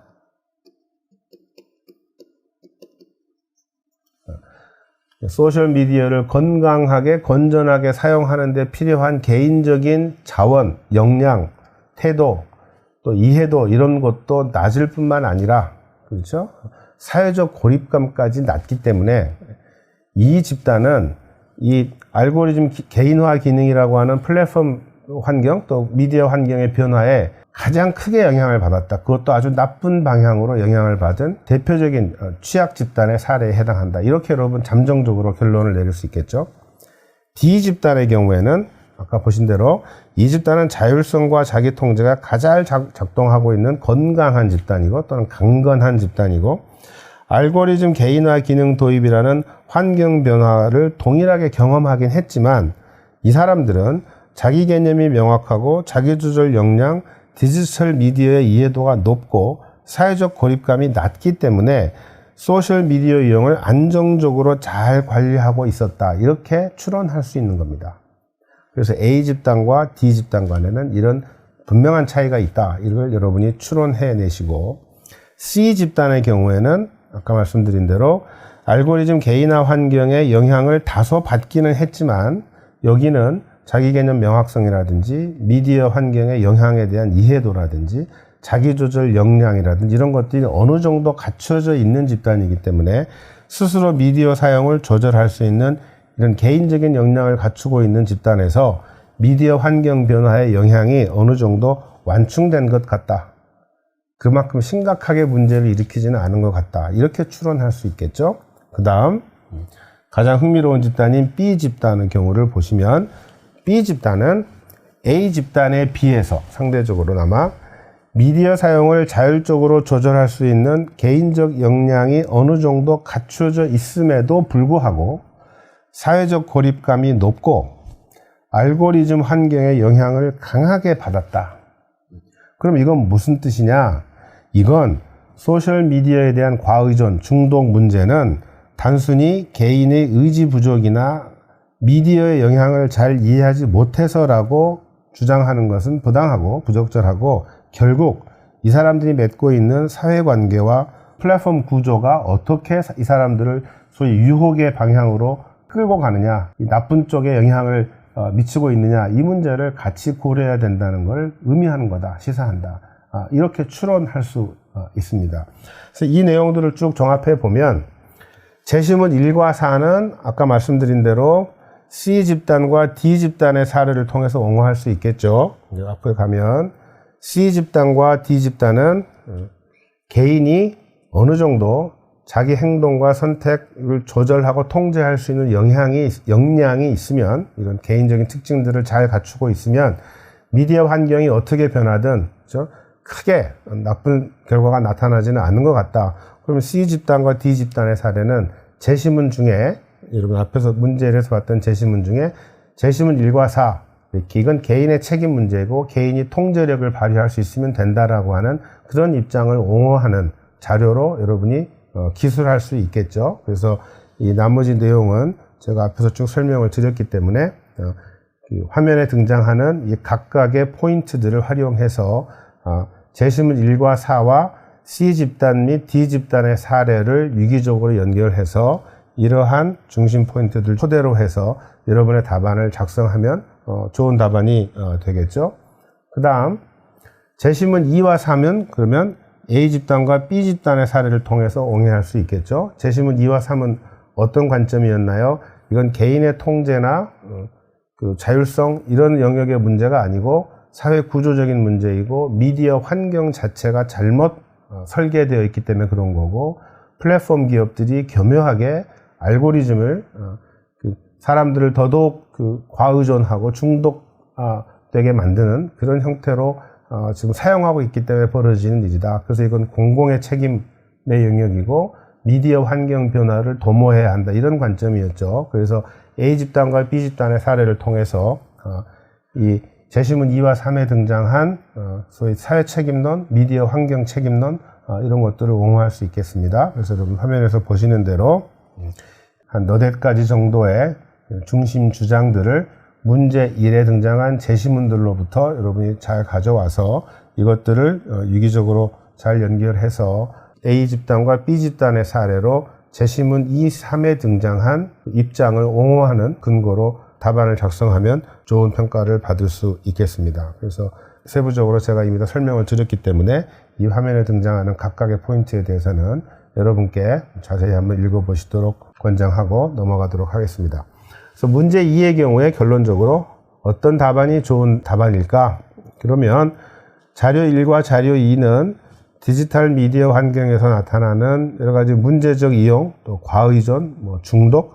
소셜미디어를 건강하게 건전하게 사용하는 데 필요한 개인적인 자원, 역량, 태도, 또 이해도 이런 것도 낮을 뿐만 아니라, 그렇죠? 사회적 고립감까지 낮기 때문에 이 집단은 이 알고리즘 개인화 기능이라고 하는 플랫폼 환경 또 미디어 환경의 변화에 가장 크게 영향을 받았다. 그것도 아주 나쁜 방향으로 영향을 받은 대표적인 취약 집단의 사례에 해당한다. 이렇게 여러분 잠정적으로 결론을 내릴 수 있겠죠. D 집단의 경우에는 아까 보신 대로 이 집단은 자율성과 자기 통제가 가장 작동하고 있는 건강한 집단이고 또는 강건한 집단이고, 알고리즘 개인화 기능 도입이라는 환경 변화를 동일하게 경험하긴 했지만 이 사람들은 자기 개념이 명확하고 자기 조절 역량, 디지털 미디어의 이해도가 높고 사회적 고립감이 낮기 때문에 소셜 미디어 이용을 안정적으로 잘 관리하고 있었다. 이렇게 추론할 수 있는 겁니다. 그래서 A 집단과 D 집단 간에는 이런 분명한 차이가 있다. 이걸 여러분이 추론해 내시고, C 집단의 경우에는 아까 말씀드린 대로 알고리즘 개인화 환경의 영향을 다소 받기는 했지만 여기는 자기 개념 명확성이라든지 미디어 환경의 영향에 대한 이해도라든지 자기조절 역량이라든지 이런 것들이 어느 정도 갖춰져 있는 집단이기 때문에 스스로 미디어 사용을 조절할 수 있는 이런 개인적인 역량을 갖추고 있는 집단에서 미디어 환경 변화의 영향이 어느 정도 완충된 것 같다. 그만큼 심각하게 문제를 일으키지는 않은 것 같다. 이렇게 추론할 수 있겠죠. 그 다음 가장 흥미로운 집단인 B 집단의 경우를 보시면 B 집단은 A 집단에 비해서 상대적으로나마 미디어 사용을 자율적으로 조절할 수 있는 개인적 역량이 어느 정도 갖춰져 있음에도 불구하고 사회적 고립감이 높고 알고리즘 환경의 영향을 강하게 받았다. 그럼 이건 무슨 뜻이냐? 이건 소셜미디어에 대한 과의존, 중독 문제는 단순히 개인의 의지 부족이나 미디어의 영향을 잘 이해하지 못해서라고 주장하는 것은 부당하고 부적절하고, 결국 이 사람들이 맺고 있는 사회관계와 플랫폼 구조가 어떻게 이 사람들을 소위 유혹의 방향으로 끌고 가느냐, 이 나쁜 쪽에 영향을 미치고 있느냐, 이 문제를 같이 고려해야 된다는 걸 의미하는 거다, 시사한다. 이렇게 추론할 수 있습니다. 그래서 이 내용들을 쭉 종합해 보면 제시문 1과 4는 아까 말씀드린 대로 C 집단과 D 집단의 사례를 통해서 옹호할 수 있겠죠. 앞에 가면 C 집단과 D 집단은 개인이 어느 정도 자기 행동과 선택을 조절하고 통제할 수 있는 역량이 있으면, 이런 개인적인 특징들을 잘 갖추고 있으면 미디어 환경이 어떻게 변하든 그렇죠? 크게 나쁜 결과가 나타나지는 않는 것 같다. 그러면 C 집단과 D 집단의 사례는 제시문 중에, 여러분 앞에서 문제에서 봤던 제시문 중에 제시문 1과 4, 이건 개인의 책임 문제고 개인이 통제력을 발휘할 수 있으면 된다라고 하는 그런 입장을 옹호하는 자료로 여러분이 기술할 수 있겠죠. 그래서 이 나머지 내용은 제가 앞에서 쭉 설명을 드렸기 때문에 화면에 등장하는 이 각각의 포인트들을 활용해서 제시문 1과 4와 C 집단 및 D 집단의 사례를 유기적으로 연결해서 이러한 중심 포인트들 토대로 해서 여러분의 답안을 작성하면 좋은 답안이 되겠죠. 그 다음 제시문 2와 3은 그러면 A 집단과 B 집단의 사례를 통해서 옹호할 수 있겠죠. 제시문 2와 3은 어떤 관점이었나요? 이건 개인의 통제나 그 자율성 이런 영역의 문제가 아니고 사회 구조적인 문제이고 미디어 환경 자체가 잘못 설계되어 있기 때문에 그런 거고, 플랫폼 기업들이 교묘하게 알고리즘을 사람들을 더더욱 과의존하고 중독되게 만드는 그런 형태로 지금 사용하고 있기 때문에 벌어지는 일이다. 그래서 이건 공공의 책임의 영역이고 미디어 환경 변화를 도모해야 한다, 이런 관점이었죠. 그래서 A집단과 B집단의 사례를 통해서 이 제시문 2와 3에 등장한 소위 사회 책임론, 미디어 환경 책임론, 이런 것들을 옹호할 수 있겠습니다. 그래서 여러분 화면에서 보시는 대로 한 너댓 가지 정도의 중심 주장들을 문제 1에 등장한 제시문들로부터 여러분이 잘 가져와서 이것들을 유기적으로 잘 연결해서 A집단과 B집단의 사례로 제시문 2, 3에 등장한 입장을 옹호하는 근거로 답안을 작성하면 좋은 평가를 받을 수 있겠습니다. 그래서 세부적으로 제가 이미 다 설명을 드렸기 때문에 이 화면에 등장하는 각각의 포인트에 대해서는 여러분께 자세히 한번 읽어보시도록 권장하고 넘어가도록 하겠습니다. 그래서 문제 2의 경우에 결론적으로 어떤 답안이 좋은 답안일까? 그러면 자료 1과 자료 2는 디지털 미디어 환경에서 나타나는 여러 가지 문제적 이용, 또 과의존, 중독,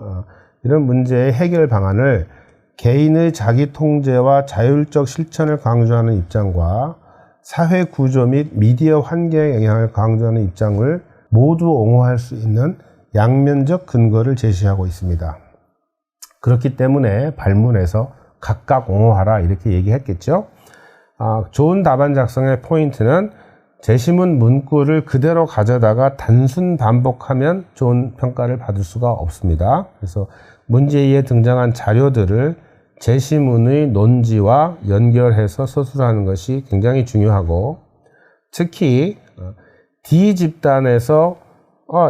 이런 문제의 해결 방안을 개인의 자기 통제와 자율적 실천을 강조하는 입장과 사회 구조 및 미디어 환경의 영향을 강조하는 입장을 모두 옹호할 수 있는 양면적 근거를 제시하고 있습니다. 그렇기 때문에 발문에서 각각 옹호하라 이렇게 얘기했겠죠. 좋은 답안 작성의 포인트는 제시문 문구를 그대로 가져다가 단순 반복하면 좋은 평가를 받을 수가 없습니다. 그래서 문제 2에 등장한 자료들을 제시문의 논지와 연결해서 서술하는 것이 굉장히 중요하고, 특히 D집단에서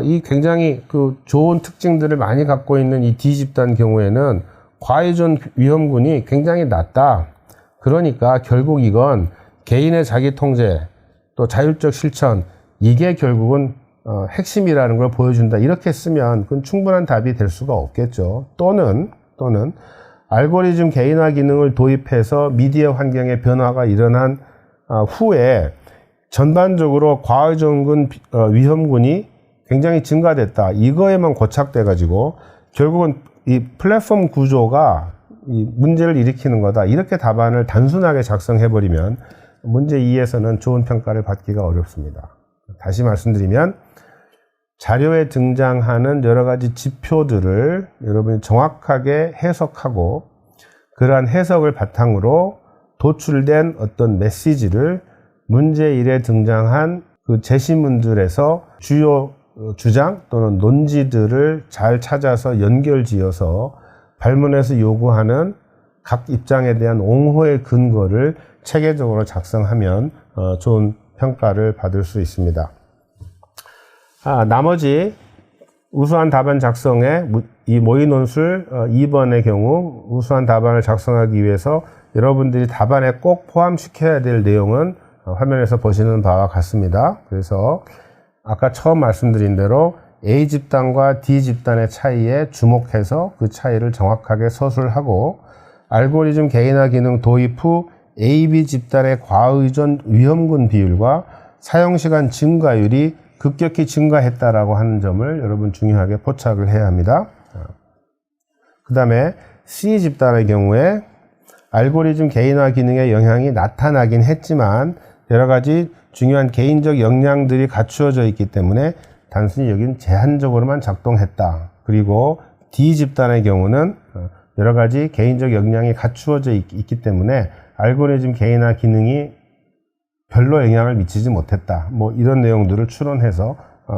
이 굉장히 좋은 특징들을 많이 갖고 있는 이 D집단 경우에는 과의존 위험군이 굉장히 낮다. 그러니까 결국 이건 개인의 자기 통제, 또 자율적 실천, 이게 결국은 핵심이라는 걸 보여준다. 이렇게 쓰면 그건 충분한 답이 될 수가 없겠죠. 또는 알고리즘 개인화 기능을 도입해서 미디어 환경의 변화가 일어난 후에 전반적으로 과의존군 위험군이 굉장히 증가됐다. 이거에만 고착돼 가지고 결국은 이 플랫폼 구조가 이 문제를 일으키는 거다. 이렇게 답안을 단순하게 작성해 버리면 문제 2에서는 좋은 평가를 받기가 어렵습니다. 다시 말씀드리면 자료에 등장하는 여러 가지 지표들을 여러분이 정확하게 해석하고 그러한 해석을 바탕으로 도출된 어떤 메시지를 문제 1에 등장한 그 제시문들에서 주요 주장 또는 논지들을 잘 찾아서 연결지어서 발문에서 요구하는 각 입장에 대한 옹호의 근거를 체계적으로 작성하면 좋은 평가를 받을 수 있습니다. 나머지 우수한 답안 작성에 이 모의 논술 2번의 경우 우수한 답안을 작성하기 위해서 여러분들이 답안에 꼭 포함시켜야 될 내용은 화면에서 보시는 바와 같습니다. 그래서 아까 처음 말씀드린 대로 A집단과 D집단의 차이에 주목해서 그 차이를 정확하게 서술하고 알고리즘 개인화 기능 도입 후 AB 집단의 과의존 위험군 비율과 사용시간 증가율이 급격히 증가했다라고 하는 점을 여러분 중요하게 포착을 해야 합니다. 그 다음에 C 집단의 경우에 알고리즘 개인화 기능의 영향이 나타나긴 했지만 여러 가지 중요한 개인적 역량들이 갖추어져 있기 때문에 단순히 여기는 제한적으로만 작동했다. 그리고 D 집단의 경우는 여러 가지 개인적 역량이 갖추어져 있기 때문에 알고리즘 개인화 기능이 별로 영향을 미치지 못했다. 이런 내용들을 추론해서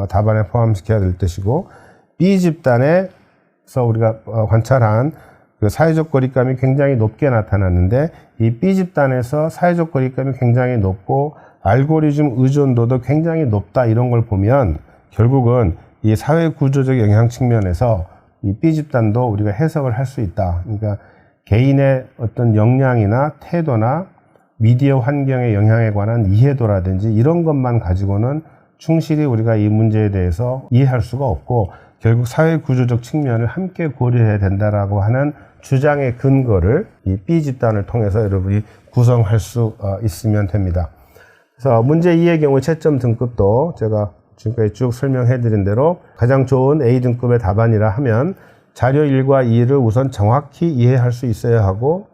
답안에 포함시켜야 될 것이고, B 집단에서 우리가 관찰한 그 사회적 거리감이 굉장히 높게 나타났는데 이 B 집단에서 사회적 거리감이 굉장히 높고 알고리즘 의존도도 굉장히 높다. 이런 걸 보면 결국은 이 사회 구조적 영향 측면에서 이 B 집단도 우리가 해석을 할 수 있다. 그러니까 개인의 어떤 역량이나 태도나 미디어 환경의 영향에 관한 이해도라든지 이런 것만 가지고는 충실히 우리가 이 문제에 대해서 이해할 수가 없고 결국 사회 구조적 측면을 함께 고려해야 된다라고 하는 주장의 근거를 이 B 집단을 통해서 여러분이 구성할 수 있으면 됩니다. 그래서 문제 2의 경우 채점 등급도 제가 지금까지 쭉 설명해 드린 대로 가장 좋은 A등급의 답안이라 하면 자료 1과 2를 우선 정확히 이해할 수 있어야 하고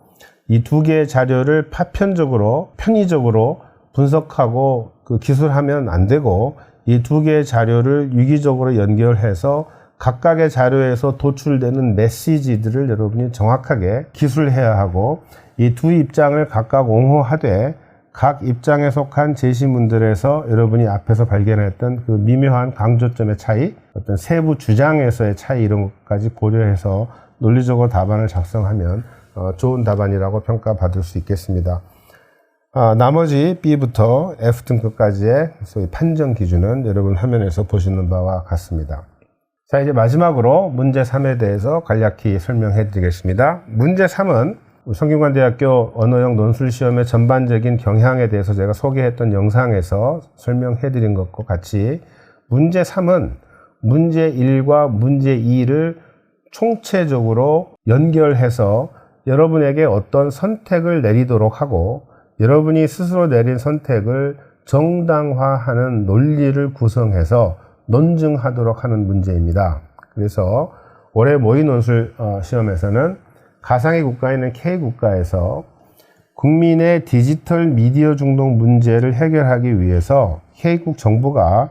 이 두 개의 자료를 파편적으로 편의적으로 분석하고 기술하면 안 되고 이 두 개의 자료를 유기적으로 연결해서 각각의 자료에서 도출되는 메시지들을 여러분이 정확하게 기술해야 하고 이 두 입장을 각각 옹호하되 각 입장에 속한 제시문들에서 여러분이 앞에서 발견했던 그 미묘한 강조점의 차이, 어떤 세부 주장에서의 차이 이런 것까지 고려해서 논리적으로 답안을 작성하면 좋은 답안이라고 평가받을 수 있겠습니다. 나머지 B부터 F등급까지의 소위 판정 기준은 여러분 화면에서 보시는 바와 같습니다. 자, 이제 마지막으로 문제 3에 대해서 간략히 설명해 드리겠습니다. 문제 3은 성균관대학교 언어형 논술시험의 전반적인 경향에 대해서 제가 소개했던 영상에서 설명해 드린 것과 같이 문제 3은 문제 1과 문제 2를 총체적으로 연결해서 여러분에게 어떤 선택을 내리도록 하고 여러분이 스스로 내린 선택을 정당화하는 논리를 구성해서 논증하도록 하는 문제입니다. 그래서 올해 모의논술 시험에서는 가상의 국가에 있는 K국가에서 국민의 디지털 미디어 중독 문제를 해결하기 위해서 K국 정부가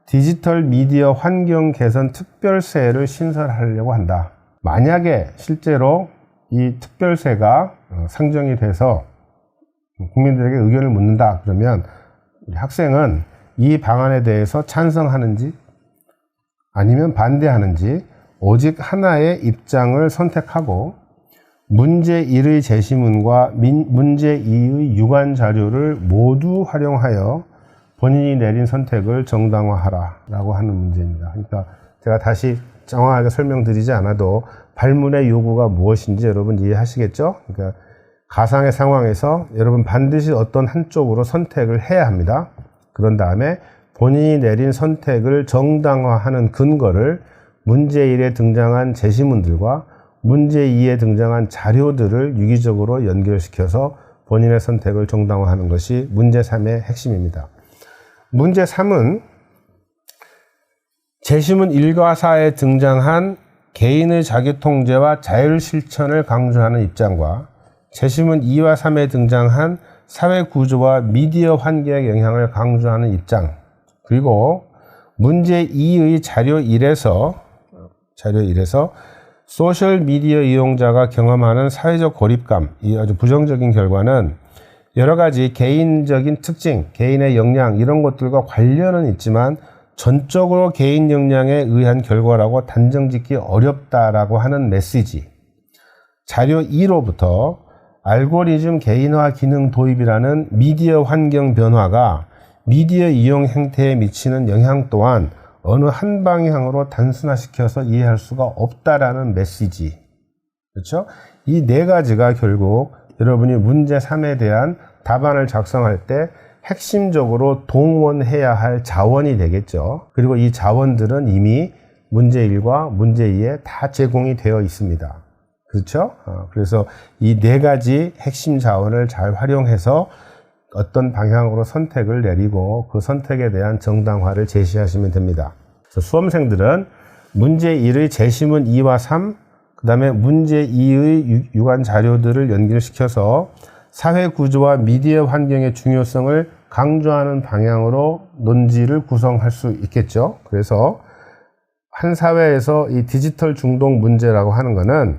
디지털 미디어 환경 개선 특별세를 신설하려고 한다. 만약에 실제로 이 특별세가 상정이 돼서 국민들에게 의견을 묻는다 그러면 우리 학생은 이 방안에 대해서 찬성하는지 아니면 반대하는지 오직 하나의 입장을 선택하고 문제 1의 제시문과 문제 2의 유관 자료를 모두 활용하여 본인이 내린 선택을 정당화하라 라고 하는 문제입니다. 그러니까 제가 다시 정확하게 설명드리지 않아도 발문의 요구가 무엇인지 여러분 이해하시겠죠? 그러니까 가상의 상황에서 여러분 반드시 어떤 한쪽으로 선택을 해야 합니다. 그런 다음에 본인이 내린 선택을 정당화하는 근거를 문제 1에 등장한 제시문들과 문제 2에 등장한 자료들을 유기적으로 연결시켜서 본인의 선택을 정당화하는 것이 문제 3의 핵심입니다. 문제 3은 제시문 1과 4에 등장한 개인의 자기통제와 자율실천을 강조하는 입장과 제시문 2와 3에 등장한 사회구조와 미디어 환경의 영향을 강조하는 입장, 그리고 문제 2의 자료 1에서 소셜미디어 이용자가 경험하는 사회적 고립감, 이 아주 부정적인 결과는 여러 가지 개인적인 특징, 개인의 역량 이런 것들과 관련은 있지만 전적으로 개인 역량에 의한 결과라고 단정짓기 어렵다라고 하는 메시지. 자료 2로부터 알고리즘 개인화 기능 도입이라는 미디어 환경 변화가 미디어 이용 행태에 미치는 영향 또한 어느 한 방향으로 단순화시켜서 이해할 수가 없다라는 메시지. 그렇죠? 이 네 가지가 결국 여러분이 문제 3에 대한 답안을 작성할 때 핵심적으로 동원해야 할 자원이 되겠죠. 그리고 이 자원들은 이미 문제 1과 문제 2에 다 제공이 되어 있습니다. 그렇죠? 그래서 이 네 가지 핵심 자원을 잘 활용해서 어떤 방향으로 선택을 내리고 그 선택에 대한 정당화를 제시하시면 됩니다. 그래서 수험생들은 문제 1의 제시문 2와 3, 그 다음에 문제 2의 유관 자료들을 연결시켜서 사회구조와 미디어 환경의 중요성을 강조하는 방향으로 논지를 구성할 수 있겠죠. 그래서 한 사회에서 이 디지털 중독 문제라고 하는 것은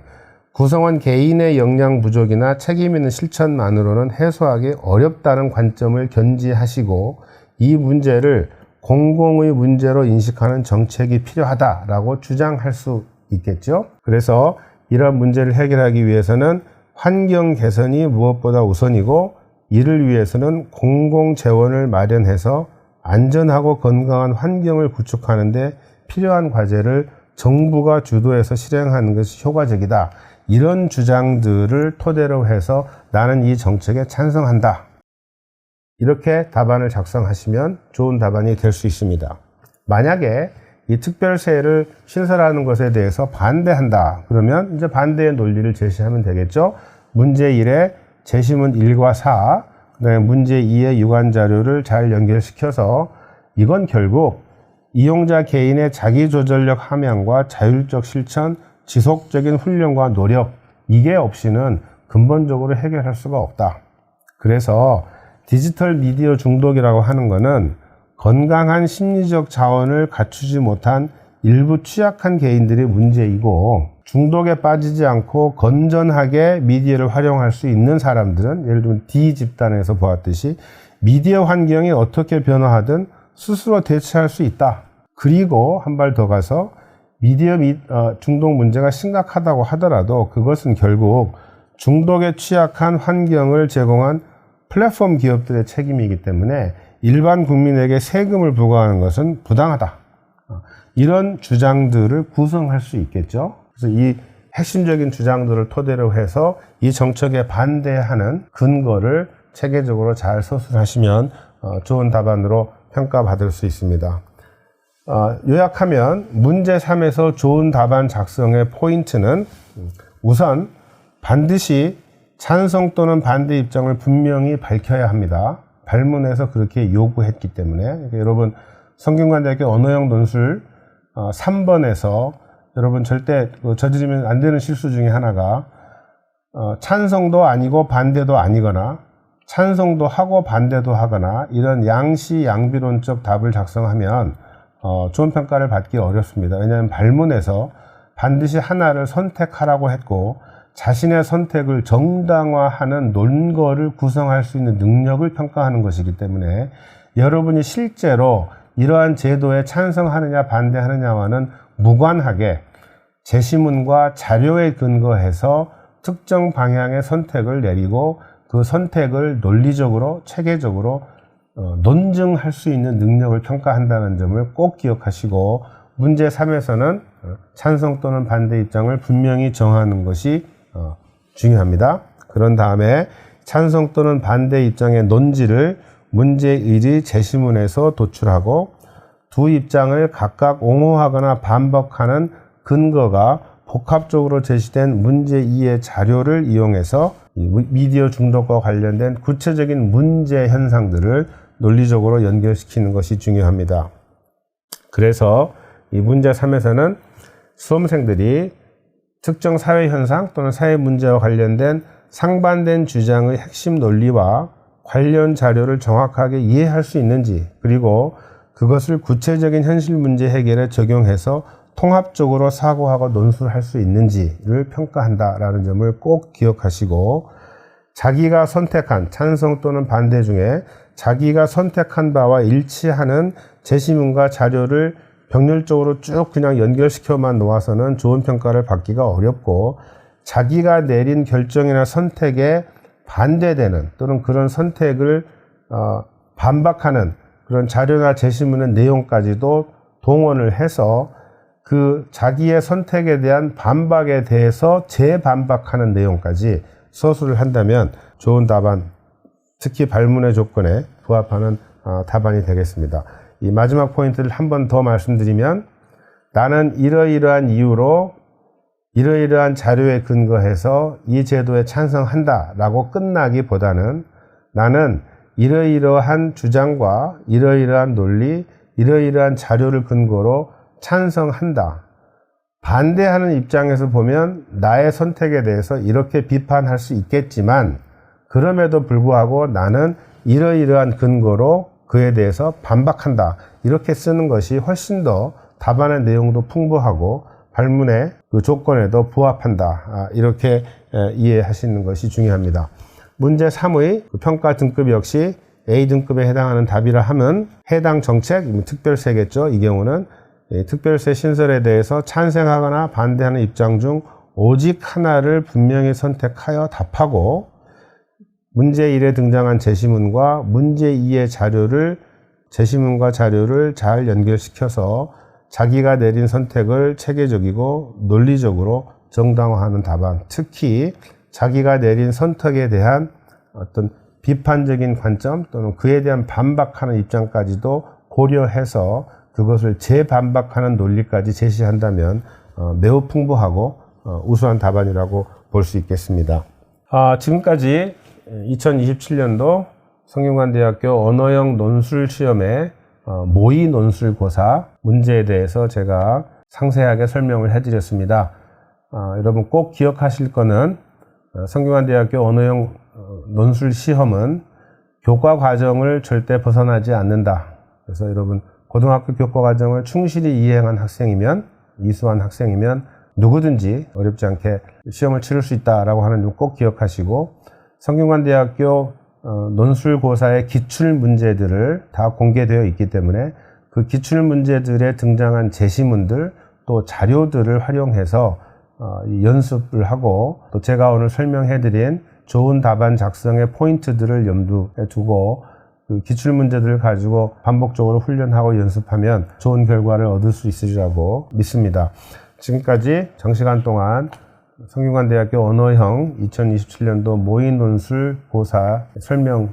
구성원 개인의 역량 부족이나 책임 있는 실천만으로는 해소하기 어렵다는 관점을 견지하시고 이 문제를 공공의 문제로 인식하는 정책이 필요하다라고 주장할 수 있겠죠. 그래서 이런 문제를 해결하기 위해서는 환경 개선이 무엇보다 우선이고 이를 위해서는 공공 재원을 마련해서 안전하고 건강한 환경을 구축하는 데 필요한 과제를 정부가 주도해서 실행하는 것이 효과적이다. 이런 주장들을 토대로 해서 나는 이 정책에 찬성한다. 이렇게 답안을 작성하시면 좋은 답안이 될 수 있습니다. 만약에 이 특별세를 신설하는 것에 대해서 반대한다. 그러면 이제 반대의 논리를 제시하면 되겠죠. 문제 1에 제시문 1과 4, 그다음에 문제 2의 유관 자료를 잘 연결시켜서 이건 결국 이용자 개인의 자기조절력 함양과 자율적 실천, 지속적인 훈련과 노력, 이게 없이는 근본적으로 해결할 수가 없다. 그래서 디지털 미디어 중독이라고 하는 거는 건강한 심리적 자원을 갖추지 못한 일부 취약한 개인들의 문제이고, 중독에 빠지지 않고 건전하게 미디어를 활용할 수 있는 사람들은, 예를 들면 D 집단에서 보았듯이 미디어 환경이 어떻게 변화하든 스스로 대처할 수 있다. 그리고 한 발 더 가서 미디어 중독 문제가 심각하다고 하더라도 그것은 결국 중독에 취약한 환경을 제공한 플랫폼 기업들의 책임이기 때문에 일반 국민에게 세금을 부과하는 것은 부당하다. 이런 주장들을 구성할 수 있겠죠. 그래서 이 핵심적인 주장들을 토대로 해서 이 정책에 반대하는 근거를 체계적으로 잘 서술하시면 좋은 답안으로 평가받을 수 있습니다. 요약하면 문제 3에서 좋은 답안 작성의 포인트는 우선 반드시 찬성 또는 반대 입장을 분명히 밝혀야 합니다. 발문에서 그렇게 요구했기 때문에. 그러니까 여러분 성균관대학교 언어형 논술 3번에서 여러분 절대 저지르면 안 되는 실수 중에 하나가 찬성도 아니고 반대도 아니거나 찬성도 하고 반대도 하거나 이런 양시 양비론적 답을 작성하면 좋은 평가를 받기 어렵습니다. 왜냐하면 발문에서 반드시 하나를 선택하라고 했고 자신의 선택을 정당화하는 논거를 구성할 수 있는 능력을 평가하는 것이기 때문에 여러분이 실제로 이러한 제도에 찬성하느냐 반대하느냐와는 무관하게 제시문과 자료에 근거해서 특정 방향의 선택을 내리고 그 선택을 논리적으로 체계적으로 논증할 수 있는 능력을 평가한다는 점을 꼭 기억하시고 문제 3에서는 찬성 또는 반대 입장을 분명히 정하는 것이 중요합니다. 그런 다음에 찬성 또는 반대 입장의 논지를 문제 1의 제시문에서 도출하고 두 입장을 각각 옹호하거나 반박하는 근거가 복합적으로 제시된 문제 2의 자료를 이용해서 미디어 중독과 관련된 구체적인 문제 현상들을 논리적으로 연결시키는 것이 중요합니다. 그래서 이 문제 3에서는 수험생들이 특정 사회 현상 또는 사회 문제와 관련된 상반된 주장의 핵심 논리와 관련 자료를 정확하게 이해할 수 있는지, 그리고 그것을 구체적인 현실 문제 해결에 적용해서 통합적으로 사고하고 논술할 수 있는지를 평가한다라는 점을 꼭 기억하시고, 자기가 선택한 찬성 또는 반대 중에 자기가 선택한 바와 일치하는 제시문과 자료를 병렬적으로 쭉 그냥 연결시켜만 놓아서는 좋은 평가를 받기가 어렵고, 자기가 내린 결정이나 선택에 반대되는 또는 그런 선택을 반박하는 그런 자료나 제시문의 내용까지도 동원을 해서 그 자기의 선택에 대한 반박에 대해서 재반박하는 내용까지 서술을 한다면 좋은 답안, 특히 발문의 조건에 부합하는 답안이 되겠습니다. 이 마지막 포인트를 한 번 더 말씀드리면, 나는 이러이러한 이유로 이러이러한 자료에 근거해서 이 제도에 찬성한다 라고 끝나기보다는 나는 이러이러한 주장과 이러이러한 논리, 이러이러한 자료를 근거로 찬성한다. 반대하는 입장에서 보면 나의 선택에 대해서 이렇게 비판할 수 있겠지만 그럼에도 불구하고 나는 이러이러한 근거로 그에 대해서 반박한다. 이렇게 쓰는 것이 훨씬 더 답안의 내용도 풍부하고 발문의 그 조건에도 부합한다. 이렇게 이해하시는 것이 중요합니다. 문제 3의 평가 등급 역시 A등급에 해당하는 답이라 하면 해당 정책, 특별세겠죠. 이 경우는 특별세 신설에 대해서 찬성하거나 반대하는 입장 중 오직 하나를 분명히 선택하여 답하고, 문제 1에 등장한 제시문과 문제 2의 제시문과 자료를 잘 연결시켜서 자기가 내린 선택을 체계적이고 논리적으로 정당화하는 답안, 특히 자기가 내린 선택에 대한 어떤 비판적인 관점 또는 그에 대한 반박하는 입장까지도 고려해서 그것을 재반박하는 논리까지 제시한다면 매우 풍부하고 우수한 답안이라고 볼 수 있겠습니다. 지금까지 2027년도 성균관대학교 언어형 논술 시험의 모의 논술고사 문제에 대해서 제가 상세하게 설명을 해드렸습니다. 여러분 꼭 기억하실 거는 성균관대학교 언어형 논술 시험은 교과 과정을 절대 벗어나지 않는다. 그래서 여러분 고등학교 교과 과정을 충실히 이행한 학생이면, 이수한 학생이면 누구든지 어렵지 않게 시험을 치를 수 있다라고 하는 점 꼭 기억하시고, 성균관대학교 논술고사의 기출 문제들을 다 공개되어 있기 때문에 그 기출 문제들에 등장한 제시문들 또 자료들을 활용해서 연습을 하고, 또 제가 오늘 설명해드린 좋은 답안 작성의 포인트들을 염두에 두고 그 기출 문제들을 가지고 반복적으로 훈련하고 연습하면 좋은 결과를 얻을 수 있으리라고 믿습니다. 지금까지 장시간 동안 성균관대학교 언어형 2027년도 모의 논술 고사 설명에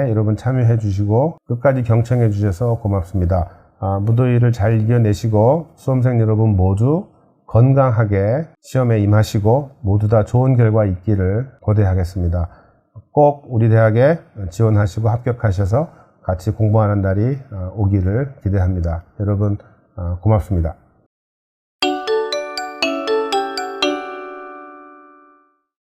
여러분 참여해 주시고 끝까지 경청해 주셔서 고맙습니다. 무더위를 잘 이겨내시고 수험생 여러분 모두 건강하게 시험에 임하시고 모두 다 좋은 결과 있기를 고대하겠습니다. 꼭 우리 대학에 지원하시고 합격하셔서 같이 공부하는 날이 오기를 기대합니다. 여러분 고맙습니다.